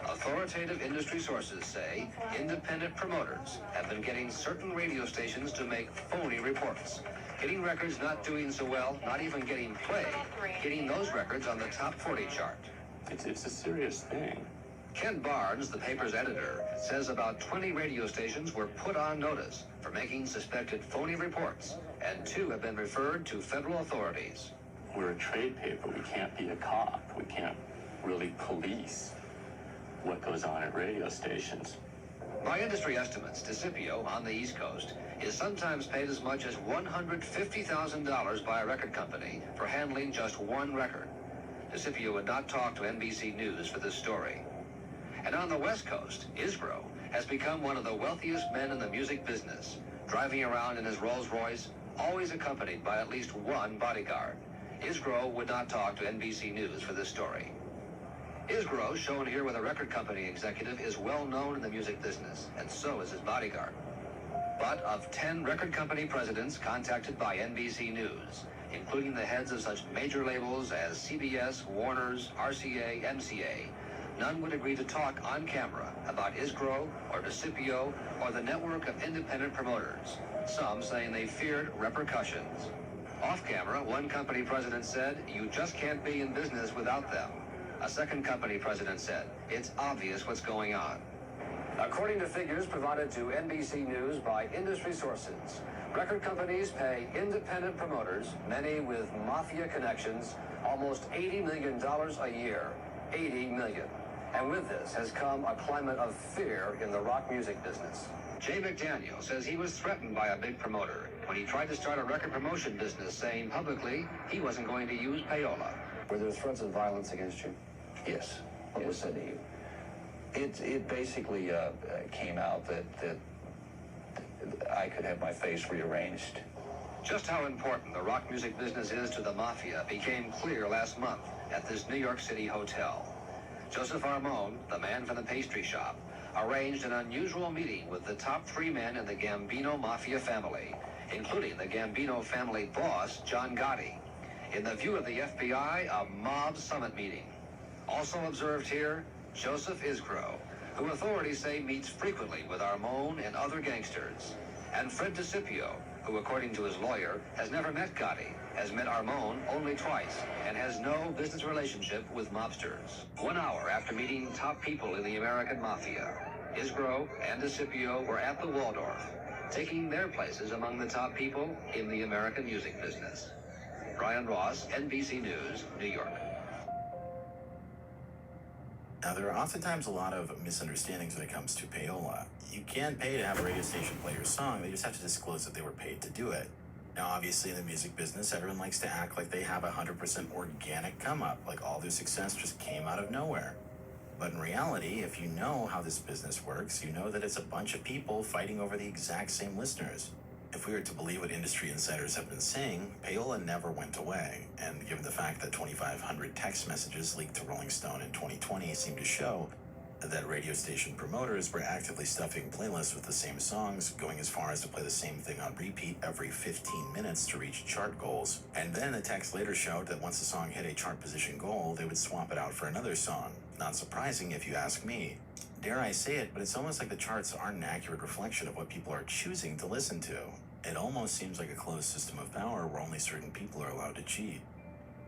Authoritative industry sources say independent promoters have been getting certain radio stations to make phony reports, getting records not doing so well, not even getting played, getting those records on the top 40 chart. It's a serious thing. Ken Barnes, the paper's editor, says about 20 radio stations were put on notice for making suspected phony reports, and 2 have been referred to federal authorities. We're a trade paper. We can't be a cop. We can't really police what goes on at radio stations. By industry estimates, DeCipio on the East Coast is sometimes paid as much as $150,000 by a record company for handling just one record. DeCipio would not talk to NBC News for this story. And on the West Coast, Isgro has become one of the wealthiest men in the music business, driving around in his Rolls Royce, always accompanied by at least one bodyguard. Isgro would not talk to NBC News for this story. Isgro, shown here with a record company executive, is well known in the music business, and so is his bodyguard. But of 10 record company presidents contacted by NBC News, including the heads of such major labels as CBS, Warner's, RCA, MCA, none would agree to talk on camera about Isgro or DeCipio or the network of independent promoters, some saying they feared repercussions. Off camera, one company president said, "You just can't be in business without them." A second company president said, "It's obvious what's going on." According to figures provided to NBC News by industry sources, record companies pay independent promoters, many with mafia connections, almost $80 million a year. $80 million. And with this has come a climate of fear in the rock music business. Jay McDaniel says he was threatened by a big promoter when he tried to start a record promotion business, saying publicly he wasn't going to use Payola. Were there threats of violence against you? Yes. What was said to you? It basically came out that I could have my face rearranged. Just how important the rock music business is to the mafia became clear last month at this New York City hotel. Joseph Armone, the man from the pastry shop, arranged an unusual meeting with the top 3 men in the Gambino mafia family, including the Gambino family boss, John Gotti. In the view of the FBI, a mob summit meeting. Also observed here, Joseph Isgro, who authorities say meets frequently with Armone and other gangsters. And Fred DeCipio, who, according to his lawyer, has never met Gotti, has met Armone only twice, and has no business relationship with mobsters. 1 hour after meeting top people in the American mafia, Isgro and DeCipio were at the Waldorf, taking their places among the top people in the American music business. Brian Ross, NBC News, New York. Now, there are oftentimes a lot of misunderstandings when it comes to payola. You can pay to have a radio station play your song, they just have to disclose that they were paid to do it. Now, obviously, in the music business, everyone likes to act like they have a 100% organic come-up, like all their success just came out of nowhere. But in reality, if you know how this business works, you know that it's a bunch of people fighting over the exact same listeners. If we were to believe what industry insiders have been saying, payola never went away. And given the fact that 2,500 text messages leaked to Rolling Stone in 2020 seem to show that radio station promoters were actively stuffing playlists with the same songs, going as far as to play the same thing on repeat every 15 minutes to reach chart goals. And then the text later showed that once a song hit a chart position goal, they would swap it out for another song. Not surprising if you ask me. Dare I say it, but it's almost like the charts aren't an accurate reflection of what people are choosing to listen to. It almost seems like a closed system of power where only certain people are allowed to cheat.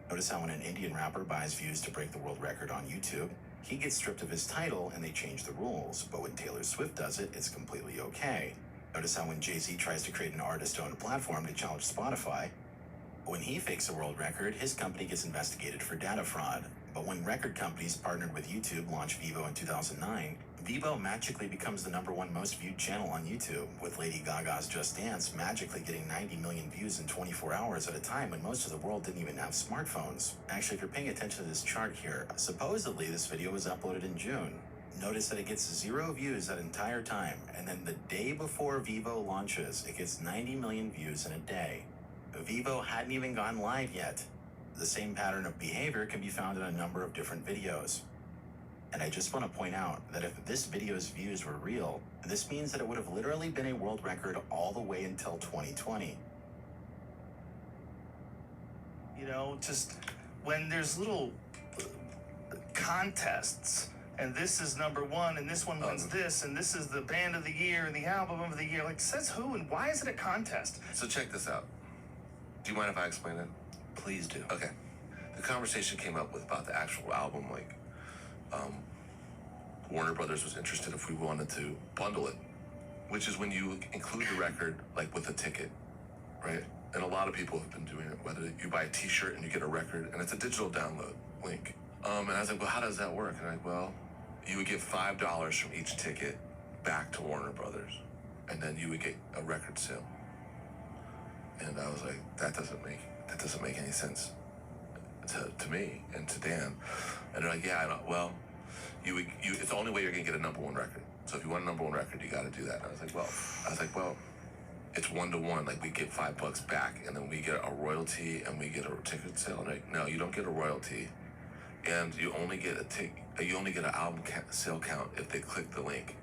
Notice how when an Indian rapper buys views to break the world record on YouTube, he gets stripped of his title and they change the rules. But when Taylor Swift does it, it's completely okay. Notice how when Jay-Z tries to create an artist-owned platform to challenge Spotify, when he fakes a world record, his company gets investigated for data fraud. But when record companies partnered with YouTube launched Vivo in 2009, Vivo magically becomes the #1 most viewed channel on YouTube, with Lady Gaga's Just Dance magically getting 90 million views in 24 hours at a time when most of the world didn't even have smartphones. Actually, if you're paying attention to this chart here, supposedly this video was uploaded in June. Notice that it gets 0 views that entire time, and then the day before Vivo launches, it gets 90 million views in a day. Vivo hadn't even gone live yet. The same pattern of behavior can be found in a number of different videos. And I just want to point out that if this video's views were real, this means that it would have literally been a world record all the way until 2020. You know, just when there's little contests, and this is #1, and this one wins this, and this is the band of the year and the album of the year, like, says who and why is it a contest? So check this out. Do you mind if I explain it? Please do. Okay. The conversation came up with about the actual album, like, Warner Brothers was interested if we wanted to bundle it, which is when you include the record, like, with a ticket, right? And a lot of people have been doing it, whether you buy a t-shirt and you get a record, and it's a digital download link. And I was like, well, how does that work? And I'm like, well, you would get $5 from each ticket back to Warner Brothers, and then you would get a record sale. And I was like, that doesn't make any sense to me and to Dan. And they're like, yeah, I know. Well, it's the only way you're gonna get a #1 record. So if you want a #1 record, you gotta do that. And I was like, well, it's 1-to-1. Like, we get $5 back, and then we get a royalty, and we get a ticket sale. And like, no, you don't get a royalty, and you only get an album sale count if they click the link,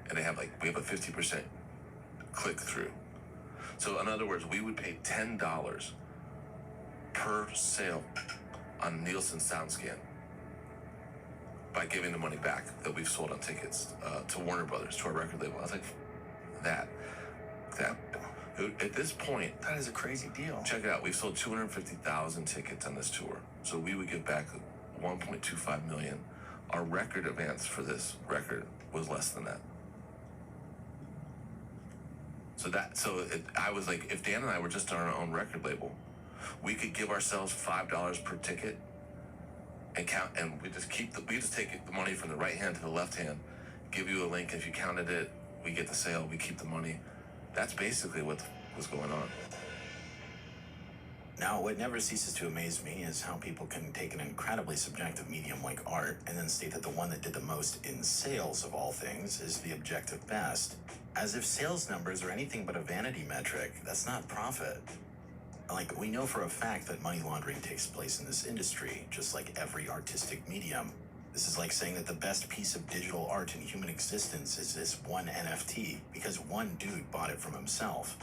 and we have a 50% click through. So in other words, we would pay $10 per sale on Nielsen SoundScan by giving the money back that we've sold on tickets to Warner Brothers, to our record label. I was like, that. At this point, that is a crazy deal. Check it out. We've sold 250,000 tickets on this tour. So we would give back 1.25 million. Our record advance for this record was less than that. I was like, if Dan and I were just on our own record label, we could give ourselves $5 per ticket and count, and we just take the money from the right hand to the left hand, give you a link. If you counted it, we get the sale, we keep the money. That's basically what was going on. Now, what never ceases to amaze me is how people can take an incredibly subjective medium like art and then state that the one that did the most in sales of all things is the objective best. As if sales numbers are anything but a vanity metric. That's not profit. Like, we know for a fact that money laundering takes place in this industry, just like every artistic medium. This is like saying that the best piece of digital art in human existence is this one NFT because one dude bought it from himself.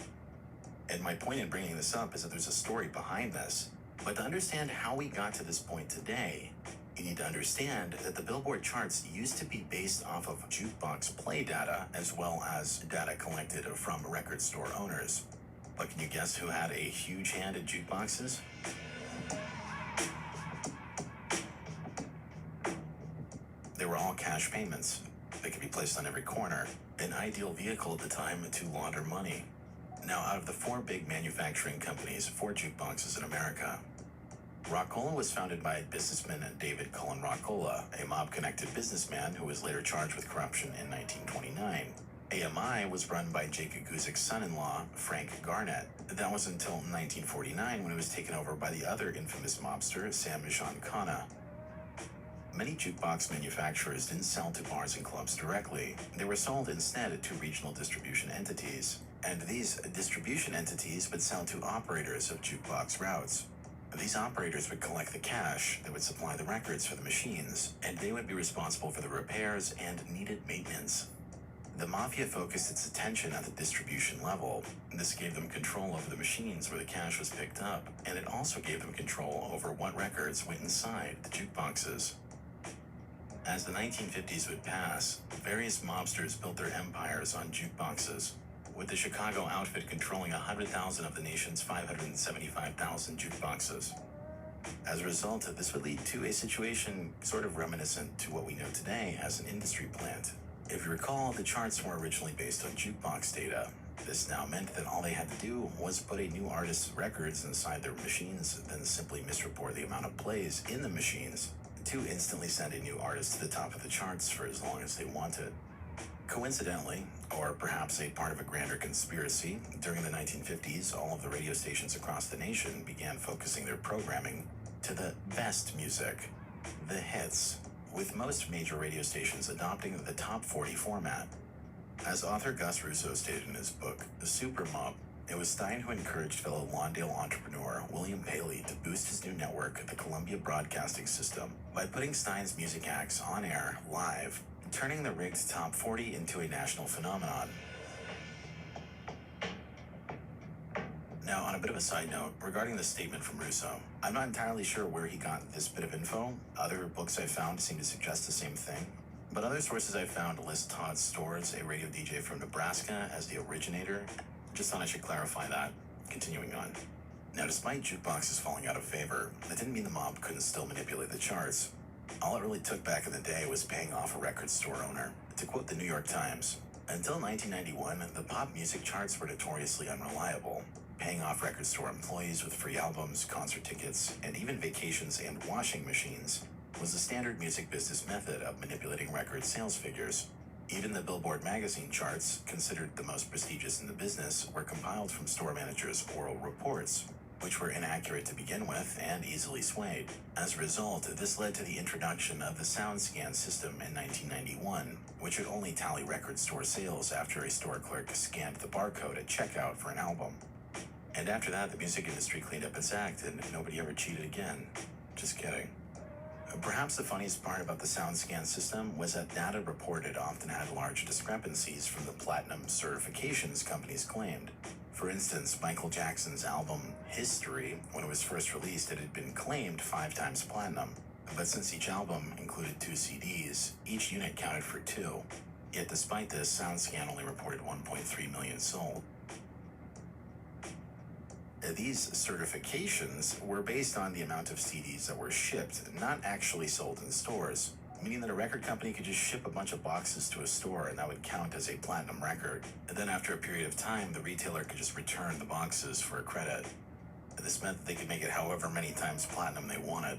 And my point in bringing this up is that there's a story behind this. But to understand how we got to this point today, you need to understand that the Billboard charts used to be based off of jukebox play data as well as data collected from record store owners. But can you guess who had a huge hand in jukeboxes? They were all cash payments. They could be placed on every corner. An ideal vehicle at the time to launder money. Now, out of the 4 big manufacturing companies for jukeboxes in America, Rockola was founded by businessman David Cullen Rockola, a mob-connected businessman who was later charged with corruption in 1929. AMI was run by Jake Guzik's son-in-law, Frank Garnett. That was until 1949 when it was taken over by the other infamous mobster, Sam Khanna. Many jukebox manufacturers didn't sell to bars and clubs directly. They were sold instead to regional distribution entities. And these distribution entities would sell to operators of jukebox routes. These operators would collect the cash that would supply the records for the machines, and they would be responsible for the repairs and needed maintenance. The mafia focused its attention at the distribution level. This gave them control over the machines where the cash was picked up, and it also gave them control over what records went inside the jukeboxes. As the 1950s would pass, various mobsters built their empires on jukeboxes, with the Chicago outfit controlling 100,000 of the nation's 575,000 jukeboxes. As a result, this would lead to a situation sort of reminiscent to what we know today as an industry plant. If you recall, the charts were originally based on jukebox data. This now meant that all they had to do was put a new artist's records inside their machines, then simply misreport the amount of plays in the machines to instantly send a new artist to the top of the charts for as long as they wanted. Coincidentally, or perhaps a part of a grander conspiracy, during the 1950s, all of the radio stations across the nation began focusing their programming to the best music, the hits, with most major radio stations adopting the top 40 format. As author Gus Russo stated in his book, The Super Mob, it was Stein who encouraged fellow Lawndale entrepreneur William Paley to boost his new network, the Columbia Broadcasting System, by putting Stein's music acts on air live, turning the rigged top 40 into a national phenomenon. Now, on a bit of a side note, regarding this statement from Russo, I'm not entirely sure where he got this bit of info. Other books I've found seem to suggest the same thing, but other sources I've found list Todd Storrs, a radio DJ from Nebraska, as the originator. Just thought I should clarify that. Continuing on. Now, despite jukeboxes falling out of favor, that didn't mean the mob couldn't still manipulate the charts. All it really took back in the day was paying off a record store owner. To quote the New York Times, until 1991, the pop music charts were notoriously unreliable. Paying off record store employees with free albums, concert tickets, and even vacations and washing machines was the standard music business method of manipulating record sales figures. Even the Billboard magazine charts, considered the most prestigious in the business, were compiled from store managers' oral reports, which were inaccurate to begin with and easily swayed. As a result, this led to the introduction of the SoundScan system in 1991, which would only tally record store sales after a store clerk scanned the barcode at checkout for an album. And after that, the music industry cleaned up its act and nobody ever cheated again. Just kidding. Perhaps the funniest part about the SoundScan system was that data reported often had large discrepancies from the platinum certifications companies claimed. For instance, Michael Jackson's album History, when it was first released, it had been claimed 5 times platinum. But since each album included 2 CDs, each unit counted for 2. Yet despite this, SoundScan only reported 1.3 million sold. These certifications were based on the amount of CDs that were shipped, not actually sold in stores, meaning that a record company could just ship a bunch of boxes to a store and that would count as a platinum record. And then after a period of time, the retailer could just return the boxes for a credit. This meant that they could make it however many times platinum they wanted.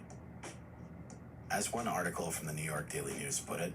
As one article from the New York Daily News put it,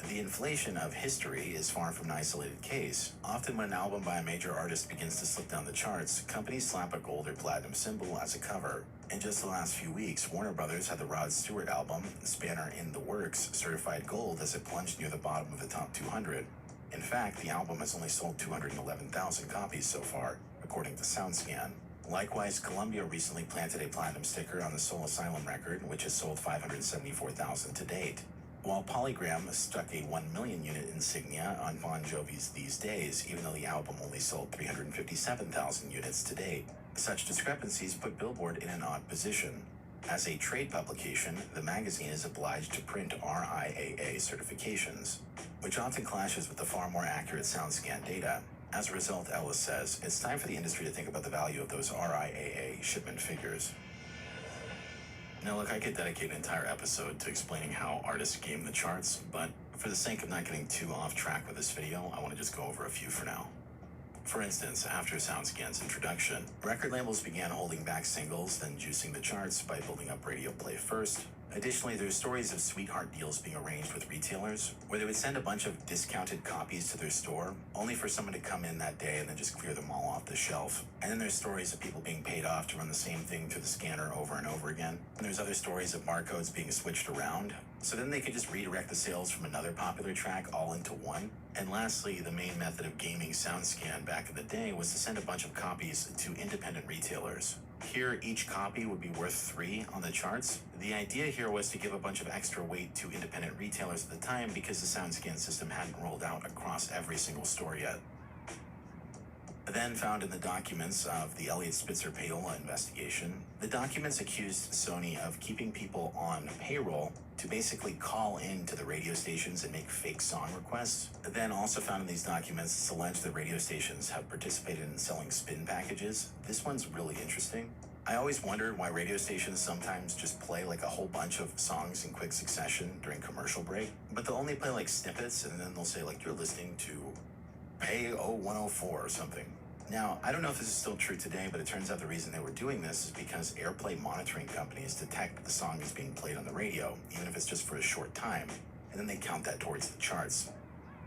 the inflation of history is far from an isolated case. Often when an album by a major artist begins to slip down the charts, companies slap a gold or platinum symbol as a cover. In just the last few weeks, Warner Brothers had the Rod Stewart album, Spanner in the Works, certified gold as it plunged near the bottom of the top 200. In fact, the album has only sold 211,000 copies so far, according to SoundScan. Likewise, Columbia recently planted a platinum sticker on the Soul Asylum record, which has sold 574,000 to date. While Polygram stuck a 1 million unit insignia on Bon Jovi's These Days, even though the album only sold 357,000 units to date. Such discrepancies put Billboard in an odd position. As a trade publication, the magazine is obliged to print RIAA certifications, which often clashes with the far more accurate SoundScan data. As a result, Ellis says, it's time for the industry to think about the value of those RIAA shipment figures. Now look, I could dedicate an entire episode to explaining how artists game the charts, but for the sake of not getting too off track with this video, I want to just go over a few for now. For instance, after SoundScan's introduction, record labels began holding back singles, then juicing the charts by building up radio play first. Additionally, there's stories of sweetheart deals being arranged with retailers, where they would send a bunch of discounted copies to their store, only for someone to come in that day and then just clear them all off the shelf. And then there's stories of people being paid off to run the same thing through the scanner over and over again. And there's other stories of barcodes being switched around, so then they could just redirect the sales from another popular track all into one. And lastly, the main method of gaming SoundScan back in the day was to send a bunch of copies to independent retailers. Here, each copy would be worth 3 on the charts. The idea here was to give a bunch of extra weight to independent retailers at the time because the SoundScan system hadn't rolled out across every single store yet. Then found in the documents of the Elliot Spitzer Payola investigation, the documents accused Sony of keeping people on payroll to basically call in to the radio stations and make fake song requests. Then also found in these documents, it's alleged that radio stations have participated in selling spin packages. This one's really interesting. I always wondered why radio stations sometimes just play like a whole bunch of songs in quick succession during commercial break, but they'll only play like snippets and then they'll say like, you're listening to Payola 104 or something. Now, I don't know if this is still true today, but it turns out the reason they were doing this is because airplay monitoring companies detect that the song is being played on the radio, even if it's just for a short time, and then they count that towards the charts.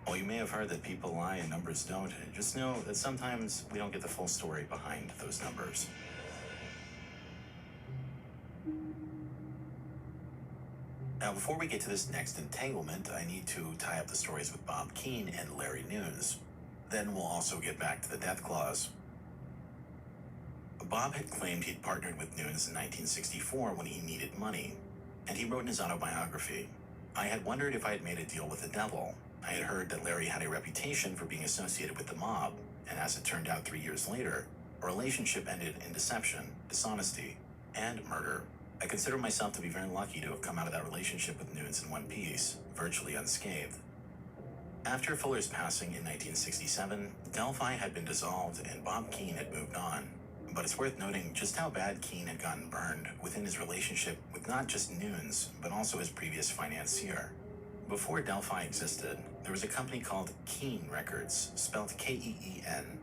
While you may have heard that people lie and numbers don't, just know that sometimes we don't get the full story behind those numbers. Now, before we get to this next entanglement, I need to tie up the stories with Bob Keane and Larry Nunes. Then we'll also get back to the death clause. Bob had claimed he'd partnered with Nunes in 1964 when he needed money, and he wrote in his autobiography, I had wondered if I had made a deal with the devil. I had heard that Larry had a reputation for being associated with the mob, and as it turned out 3 years later, a relationship ended in deception, dishonesty, and murder. I consider myself to be very lucky to have come out of that relationship with Nunes in one piece, virtually unscathed. After Fuller's passing in 1967, Delphi had been dissolved and Bob Keane had moved on. But it's worth noting just how bad Keane had gotten burned within his relationship with not just Nunes, but also his previous financier. Before Delphi existed, there was a company called Keane Records, spelled K-E-E-N.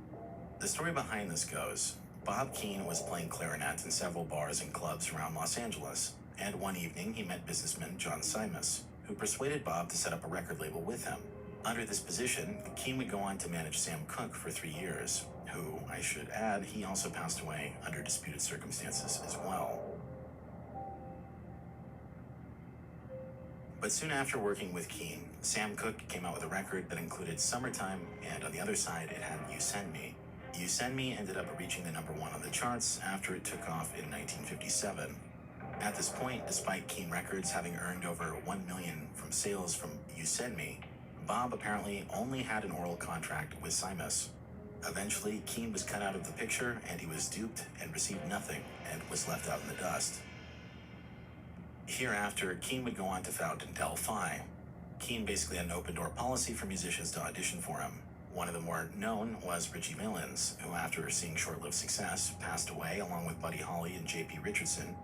The story behind this goes, Bob Keane was playing clarinet in several bars and clubs around Los Angeles, and one evening he met businessman John Simus, who persuaded Bob to set up a record label with him. Under this position, Keane would go on to manage Sam Cooke for 3 years, who, I should add, he also passed away under disputed circumstances as well. But soon after working with Keane, Sam Cooke came out with a record that included Summertime, and on the other side, it had You Send Me. You Send Me ended up reaching the #1 on the charts after it took off in 1957. At this point, despite Keane Records having earned over $1 million from sales from You Send Me, Bob apparently only had an oral contract with Simus. Eventually, Keane was cut out of the picture, and he was duped and received nothing, and was left out in the dust. Hereafter, Keane would go on to found Delphi. Keane basically had an open-door policy for musicians to audition for him. One of the more known was Richie Valens, who after seeing short-lived success, passed away along with Buddy Holly and J.P. Richardson,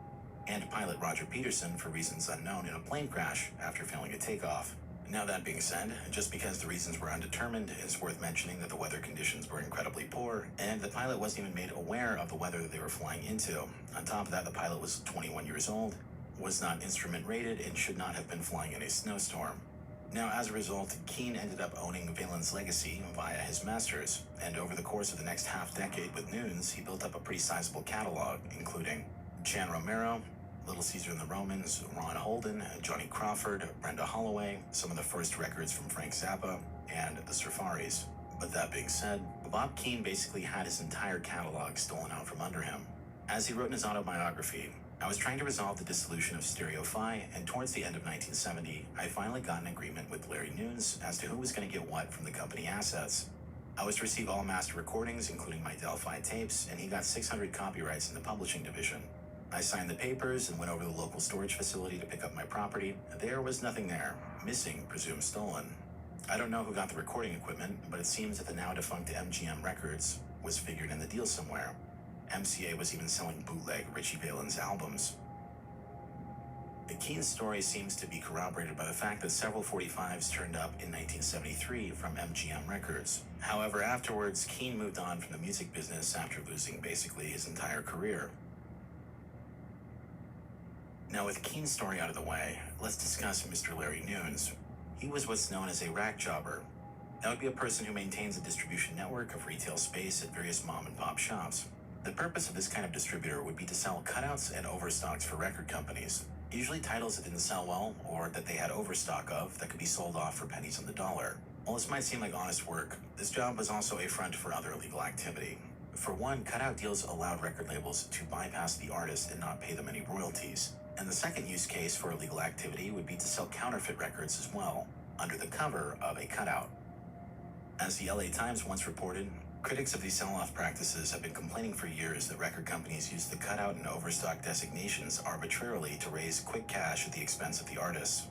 and pilot Roger Peterson for reasons unknown in a plane crash after failing a takeoff. Now that being said, just because the reasons were undetermined, it's worth mentioning that the weather conditions were incredibly poor, and the pilot wasn't even made aware of the weather that they were flying into. On top of that, the pilot was 21 years old, was not instrument rated, and should not have been flying in a snowstorm. Now, as a result, Keane ended up owning Valens' legacy via his masters, and over the course of the next half-decade with Nunes, he built up a pretty sizable catalog, including Chan Romero, Little Caesar and the Romans, Ron Holden, Johnny Crawford, Brenda Holloway, some of the first records from Frank Zappa, and the Surfaris. But that being said, Bob Keane basically had his entire catalog stolen out from under him. As he wrote in his autobiography, I was trying to resolve the dissolution of Stereophi, and towards the end of 1970, I finally got an agreement with Larry Nunes as to who was going to get what from the company assets. I was to receive all master recordings, including my Delphi tapes, and he got 600 copyrights in the publishing division. I signed the papers and went over to the local storage facility to pick up my property. There was nothing there. Missing, presumed stolen. I don't know who got the recording equipment, but it seems that the now defunct MGM Records was figured in the deal somewhere. MCA was even selling bootleg Richie Valens albums. Keen's story seems to be corroborated by the fact that several 45s turned up in 1973 from MGM Records. However, afterwards, Keen moved on from the music business after losing basically his entire career. Now, with Keen's story out of the way, let's discuss Mr. Larry Nunes. He was what's known as a rack jobber. That would be a person who maintains a distribution network of retail space at various mom-and-pop shops. The purpose of this kind of distributor would be to sell cutouts and overstocks for record companies, usually titles that didn't sell well or that they had overstock of that could be sold off for pennies on the dollar. While this might seem like honest work, this job was also a front for other illegal activity. For one, cutout deals allowed record labels to bypass the artist and not pay them any royalties. And the second use case for illegal activity would be to sell counterfeit records as well, under the cover of a cutout. As the LA Times once reported, critics of these sell-off practices have been complaining for years that record companies use the cutout and overstock designations arbitrarily to raise quick cash at the expense of the artists.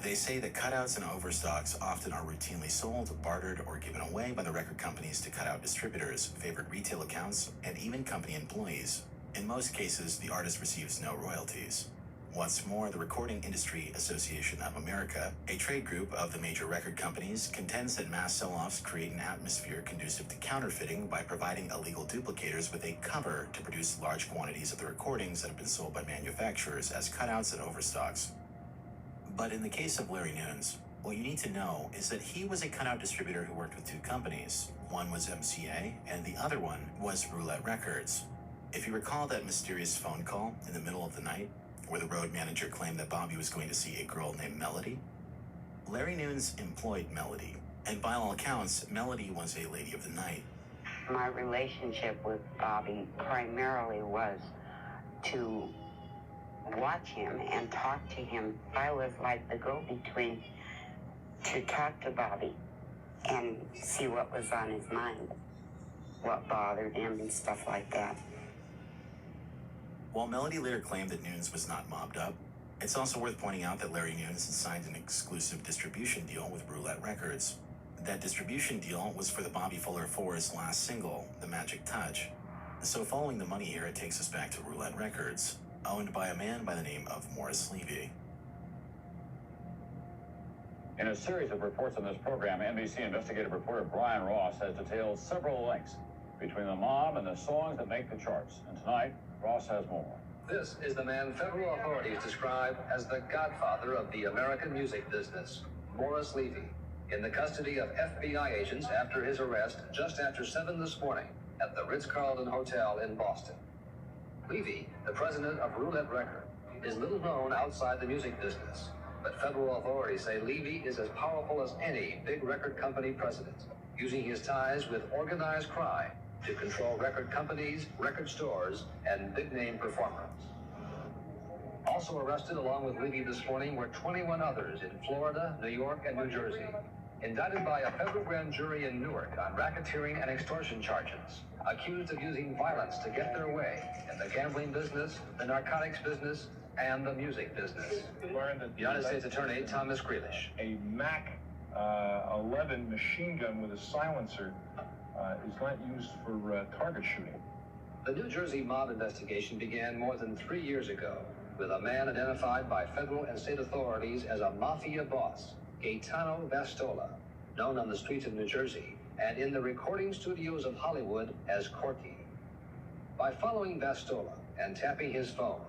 They say that cutouts and overstocks often are routinely sold, bartered, or given away by the record companies to cutout distributors, favorite retail accounts, and even company employees. In most cases, the artist receives no royalties. What's more, the Recording Industry Association of America, a trade group of the major record companies, contends that mass sell-offs create an atmosphere conducive to counterfeiting by providing illegal duplicators with a cover to produce large quantities of the recordings that have been sold by manufacturers as cutouts and overstocks. But in the case of Larry Nunes, what you need to know is that he was a cutout distributor who worked with two companies. One was MCA, and the other one was Roulette Records. If you recall that mysterious phone call in the middle of the night, where the road manager claimed that Bobby was going to see a girl named Melody, Larry Nunes employed Melody, and by all accounts, Melody was a lady of the night. My relationship with Bobby primarily was to watch him and talk to him. I was like the go-between to talk to Bobby and see what was on his mind, what bothered him and stuff like that. While Melody later claimed that Nunes was not mobbed up, it's also worth pointing out that Larry Nunes had signed an exclusive distribution deal with Roulette Records. That distribution deal was for the Bobby Fuller 4's last single, The Magic Touch. So following the money here, it takes us back to Roulette Records, owned by a man by the name of Morris Levy. In a series of reports on this program, NBC investigative reporter Brian Ross has detailed several links between the mob and the songs that make the charts. And tonight, Ross has more. This is the man federal authorities describe as the godfather of the American music business, Morris Levy, in the custody of FBI agents after his arrest just after 7 this morning at the Ritz-Carlton Hotel in Boston. Levy, the president of Roulette Records, is little known outside the music business, but federal authorities say Levy is as powerful as any big record company president, using his ties with organized crime to control record companies, record stores, and big-name performers. Also arrested along with Levy this morning were 21 others in Florida, New York, and New Jersey, indicted by a federal grand jury in Newark on racketeering and extortion charges, accused of using violence to get their way in the gambling business, the narcotics business, and the music business. United States Attorney Thomas Grealish. A Mac 11 machine gun with a silencer is not used for target shooting. The New Jersey mob investigation began more than 3 years ago with a man identified by federal and state authorities as a mafia boss, Gaetano Vastola, known on the streets of New Jersey and in the recording studios of Hollywood as Corky. By following Vastola and tapping his phone,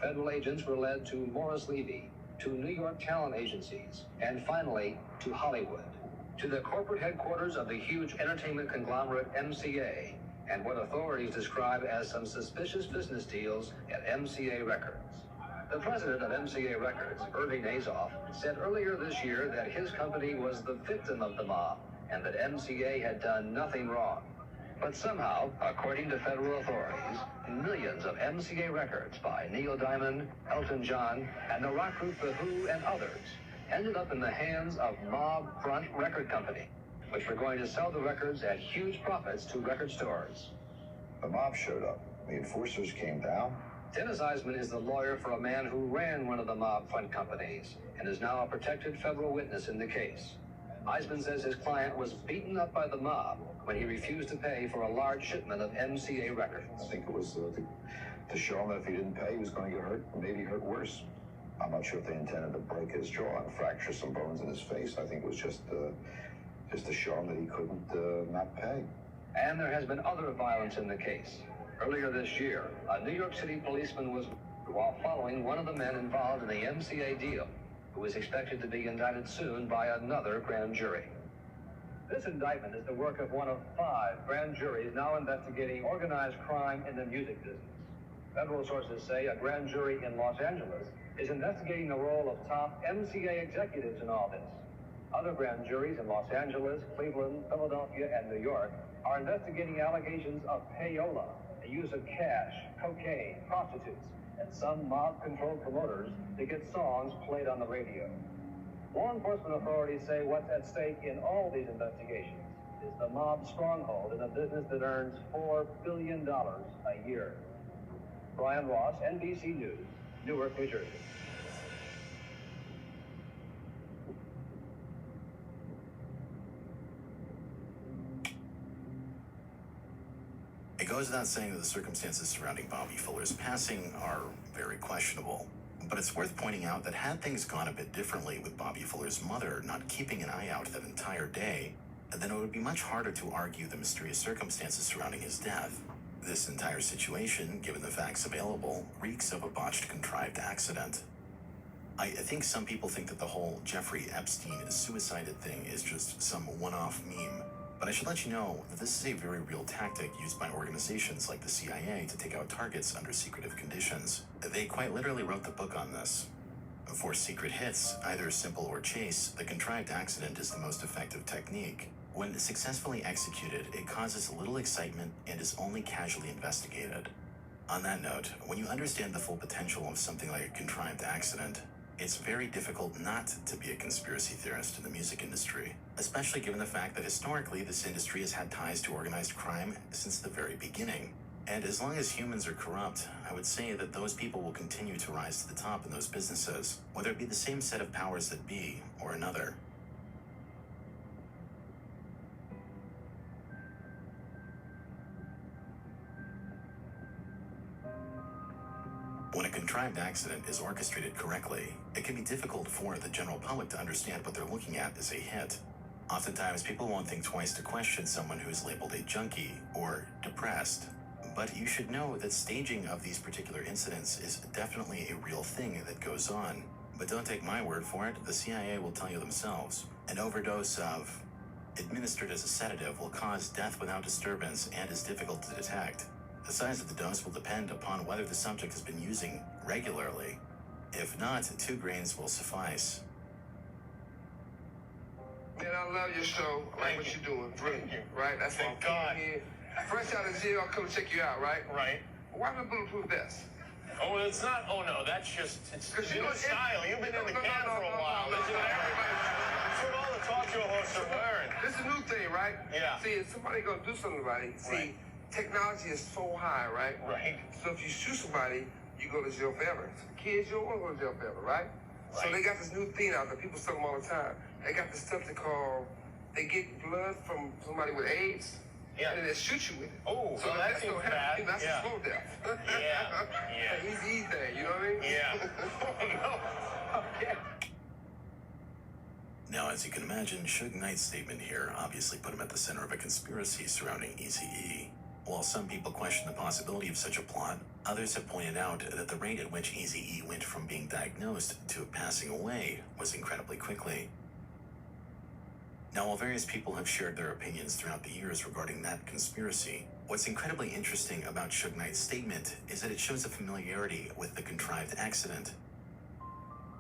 federal agents were led to Morris Levy, to New York talent agencies, and finally to Hollywood, to the corporate headquarters of the huge entertainment conglomerate MCA, and what authorities describe as some suspicious business deals at MCA Records. The president of MCA Records, Irving Azoff, said earlier this year that his company was the victim of the mob and that MCA had done nothing wrong. But somehow, according to federal authorities, millions of MCA records by Neil Diamond, Elton John, and the rock group The Who and others ended up in the hands of Mob Front Record Company, which were going to sell the records at huge profits to record stores. The mob showed up. The enforcers came down. Dennis Eisman is the lawyer for a man who ran one of the mob front companies and is now a protected federal witness in the case. Eisman says his client was beaten up by the mob when he refused to pay for a large shipment of MCA records. I think it was to show him that if he didn't pay, he was going to get hurt, maybe hurt worse. I'm not sure if they intended to break his jaw and fracture some bones in his face. I think it was just to show him that he couldn't not pay. And there has been other violence in the case. Earlier this year, a New York City policeman was while following one of the men involved in the MCA deal, who is expected to be indicted soon by another grand jury. This indictment is the work of one of 5 grand juries now investigating organized crime in the music business. Federal sources say a grand jury in Los Angeles is investigating the role of top MCA executives in all this. Other grand juries in Los Angeles, Cleveland, Philadelphia, and New York are investigating allegations of payola, the use of cash, cocaine, prostitutes, and some mob-controlled promoters to get songs played on the radio. Law enforcement authorities say what's at stake in all these investigations is the mob stronghold in a business that earns $4 billion a year. Brian Ross, NBC News, Newark, New Jersey. It goes without saying that the circumstances surrounding Bobby Fuller's passing are very questionable. But it's worth pointing out that had things gone a bit differently with Bobby Fuller's mother not keeping an eye out that entire day, then it would be much harder to argue the mysterious circumstances surrounding his death. This entire situation, given the facts available, reeks of a botched, contrived accident. I think some people think that the whole Jeffrey Epstein suicided thing is just some one-off meme. But I should let you know that this is a very real tactic used by organizations like the CIA to take out targets under secretive conditions. They quite literally wrote the book on this. For secret hits, either simple or chase, the contrived accident is the most effective technique. When successfully executed, it causes little excitement and is only casually investigated. On that note, when you understand the full potential of something like a contrived accident, it's very difficult not to be a conspiracy theorist in the music industry, especially given the fact that historically this industry has had ties to organized crime since the very beginning. And as long as humans are corrupt, I would say that those people will continue to rise to the top in those businesses, whether it be the same set of powers that be or another. When a contrived accident is orchestrated correctly, it can be difficult for the general public to understand what they're looking at as a hit. Oftentimes, people won't think twice to question someone who is labeled a junkie or depressed. But you should know that staging of these particular incidents is definitely a real thing that goes on. But don't take my word for it, the CIA will tell you themselves. An overdose of administered as a sedative will cause death without disturbance and is difficult to detect. The size of the dose will depend upon whether the subject has been using regularly. If not, 2 grains will suffice. Man, I love your show. I like what you're doing. Brilliant. Right? That's why I'm here. Fresh out of jail, I'll come check you out, right? Right. Why the bulletproof vest? Oh, it's not. Oh no, that's just it's new style. You've been in the can for a while. That's what all the talk show hosts are wearing. This is a new thing, right? Yeah. See, if somebody gonna do something about it, see, technology is so high, right? Right. So if you shoot somebody, you go to jail forever. So the kids, you don't want to go to jail forever, right? So they got this new thing out there. People sell them all the time. They got this stuff they call, they get blood from somebody with AIDS. Yeah. And they shoot you with it. Oh, so that seems bad. That's a slow death. Yeah. Easy thing, you know what I mean? Yeah. Oh, no. Okay. Now, as you can imagine, Suge Knight's statement here obviously put him at the center of a conspiracy surrounding Eazy-E. While some people question the possibility of such a plot, others have pointed out that the rate at which Eazy-E went from being diagnosed to passing away was incredibly quickly. Now, while various people have shared their opinions throughout the years regarding that conspiracy, what's incredibly interesting about Suge Knight's statement is that it shows a familiarity with the contrived accident.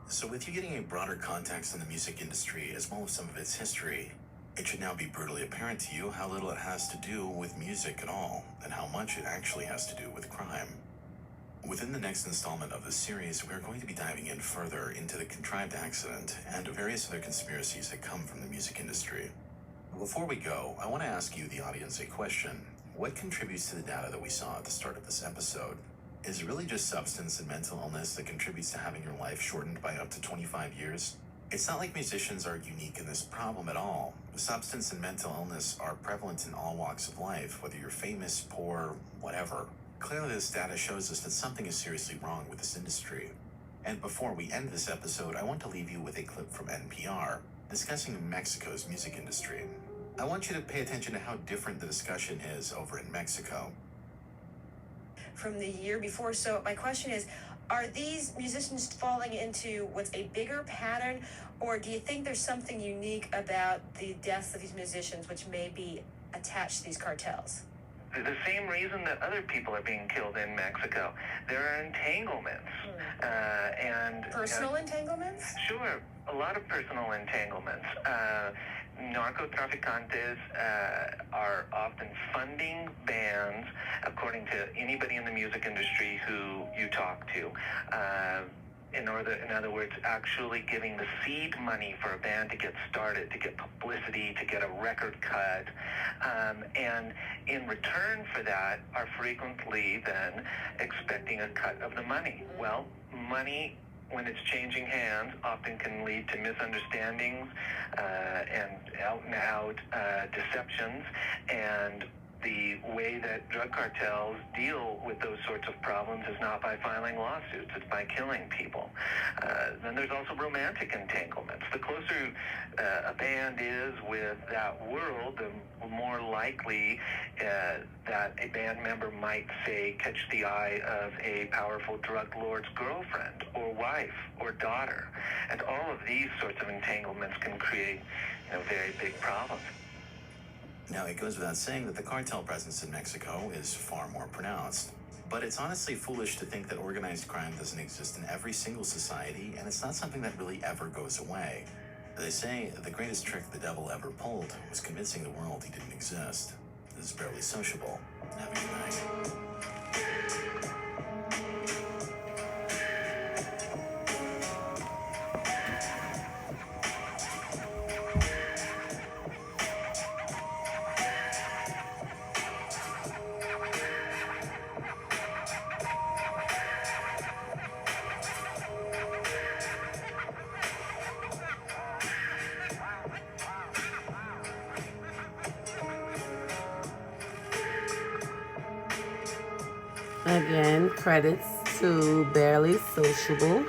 So with you getting a broader context on the music industry as well as some of its history, it should now be brutally apparent to you how little it has to do with music at all, and how much it actually has to do with crime. Within the next installment of this series, we are going to be diving in further into the contrived accident and various other conspiracies that come from the music industry. Before we go, I want to ask you, the audience, a question. What contributes to the data that we saw at the start of this episode? Is it really just substance and mental illness that contributes to having your life shortened by up to 25 years? It's not like musicians are unique in this problem at all. Substance and mental illness are prevalent in all walks of life, whether you're famous, poor, whatever. Clearly, this data shows us that something is seriously wrong with this industry. And before we end this episode, I want to leave you with a clip from NPR discussing Mexico's music industry. I want you to pay attention to how different the discussion is over in Mexico. From the year before. So my question is, are these musicians falling into what's a bigger pattern, or do you think there's something unique about the deaths of these musicians which may be attached to these cartels? The same reason that other people are being killed in Mexico. There are entanglements. And personal entanglements? Sure, a lot of personal entanglements. Narcotraficantes are often funding bands, according to anybody in the music industry who you talk to. In other words, actually giving the seed money for a band to get started, to get publicity, to get a record cut, and in return for that are frequently then expecting a cut of the money. Well, money, when it's changing hands, often can lead to misunderstandings and out-and-out deceptions, and the way that drug cartels deal with those sorts of problems is not by filing lawsuits, it's by killing people. Then there's also romantic entanglements. The closer a band is with that world, the more likely that a band member might, say, catch the eye of a powerful drug lord's girlfriend or wife or daughter. And all of these sorts of entanglements can create, very big problems. Now, it goes without saying that the cartel presence in Mexico is far more pronounced. But it's honestly foolish to think that organized crime doesn't exist in every single society, and it's not something that really ever goes away. They say the greatest trick the devil ever pulled was convincing the world he didn't exist. This is Barely Sociable. Have a good night. Again, credits to Barely Sociable.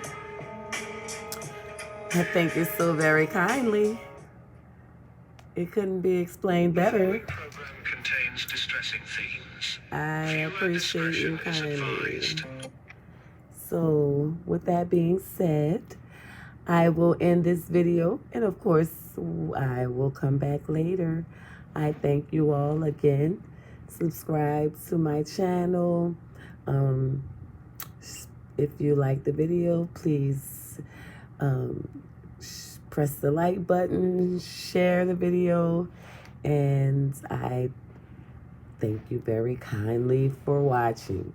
I thank you so very kindly. It couldn't be explained better. Program contains distressing themes. I appreciate you kindly. So, with that being said, I will end this video, and of course, I will come back later. I thank you all again. Subscribe to my channel. If you like the video, please press the like button, share the video, and I thank you very kindly for watching.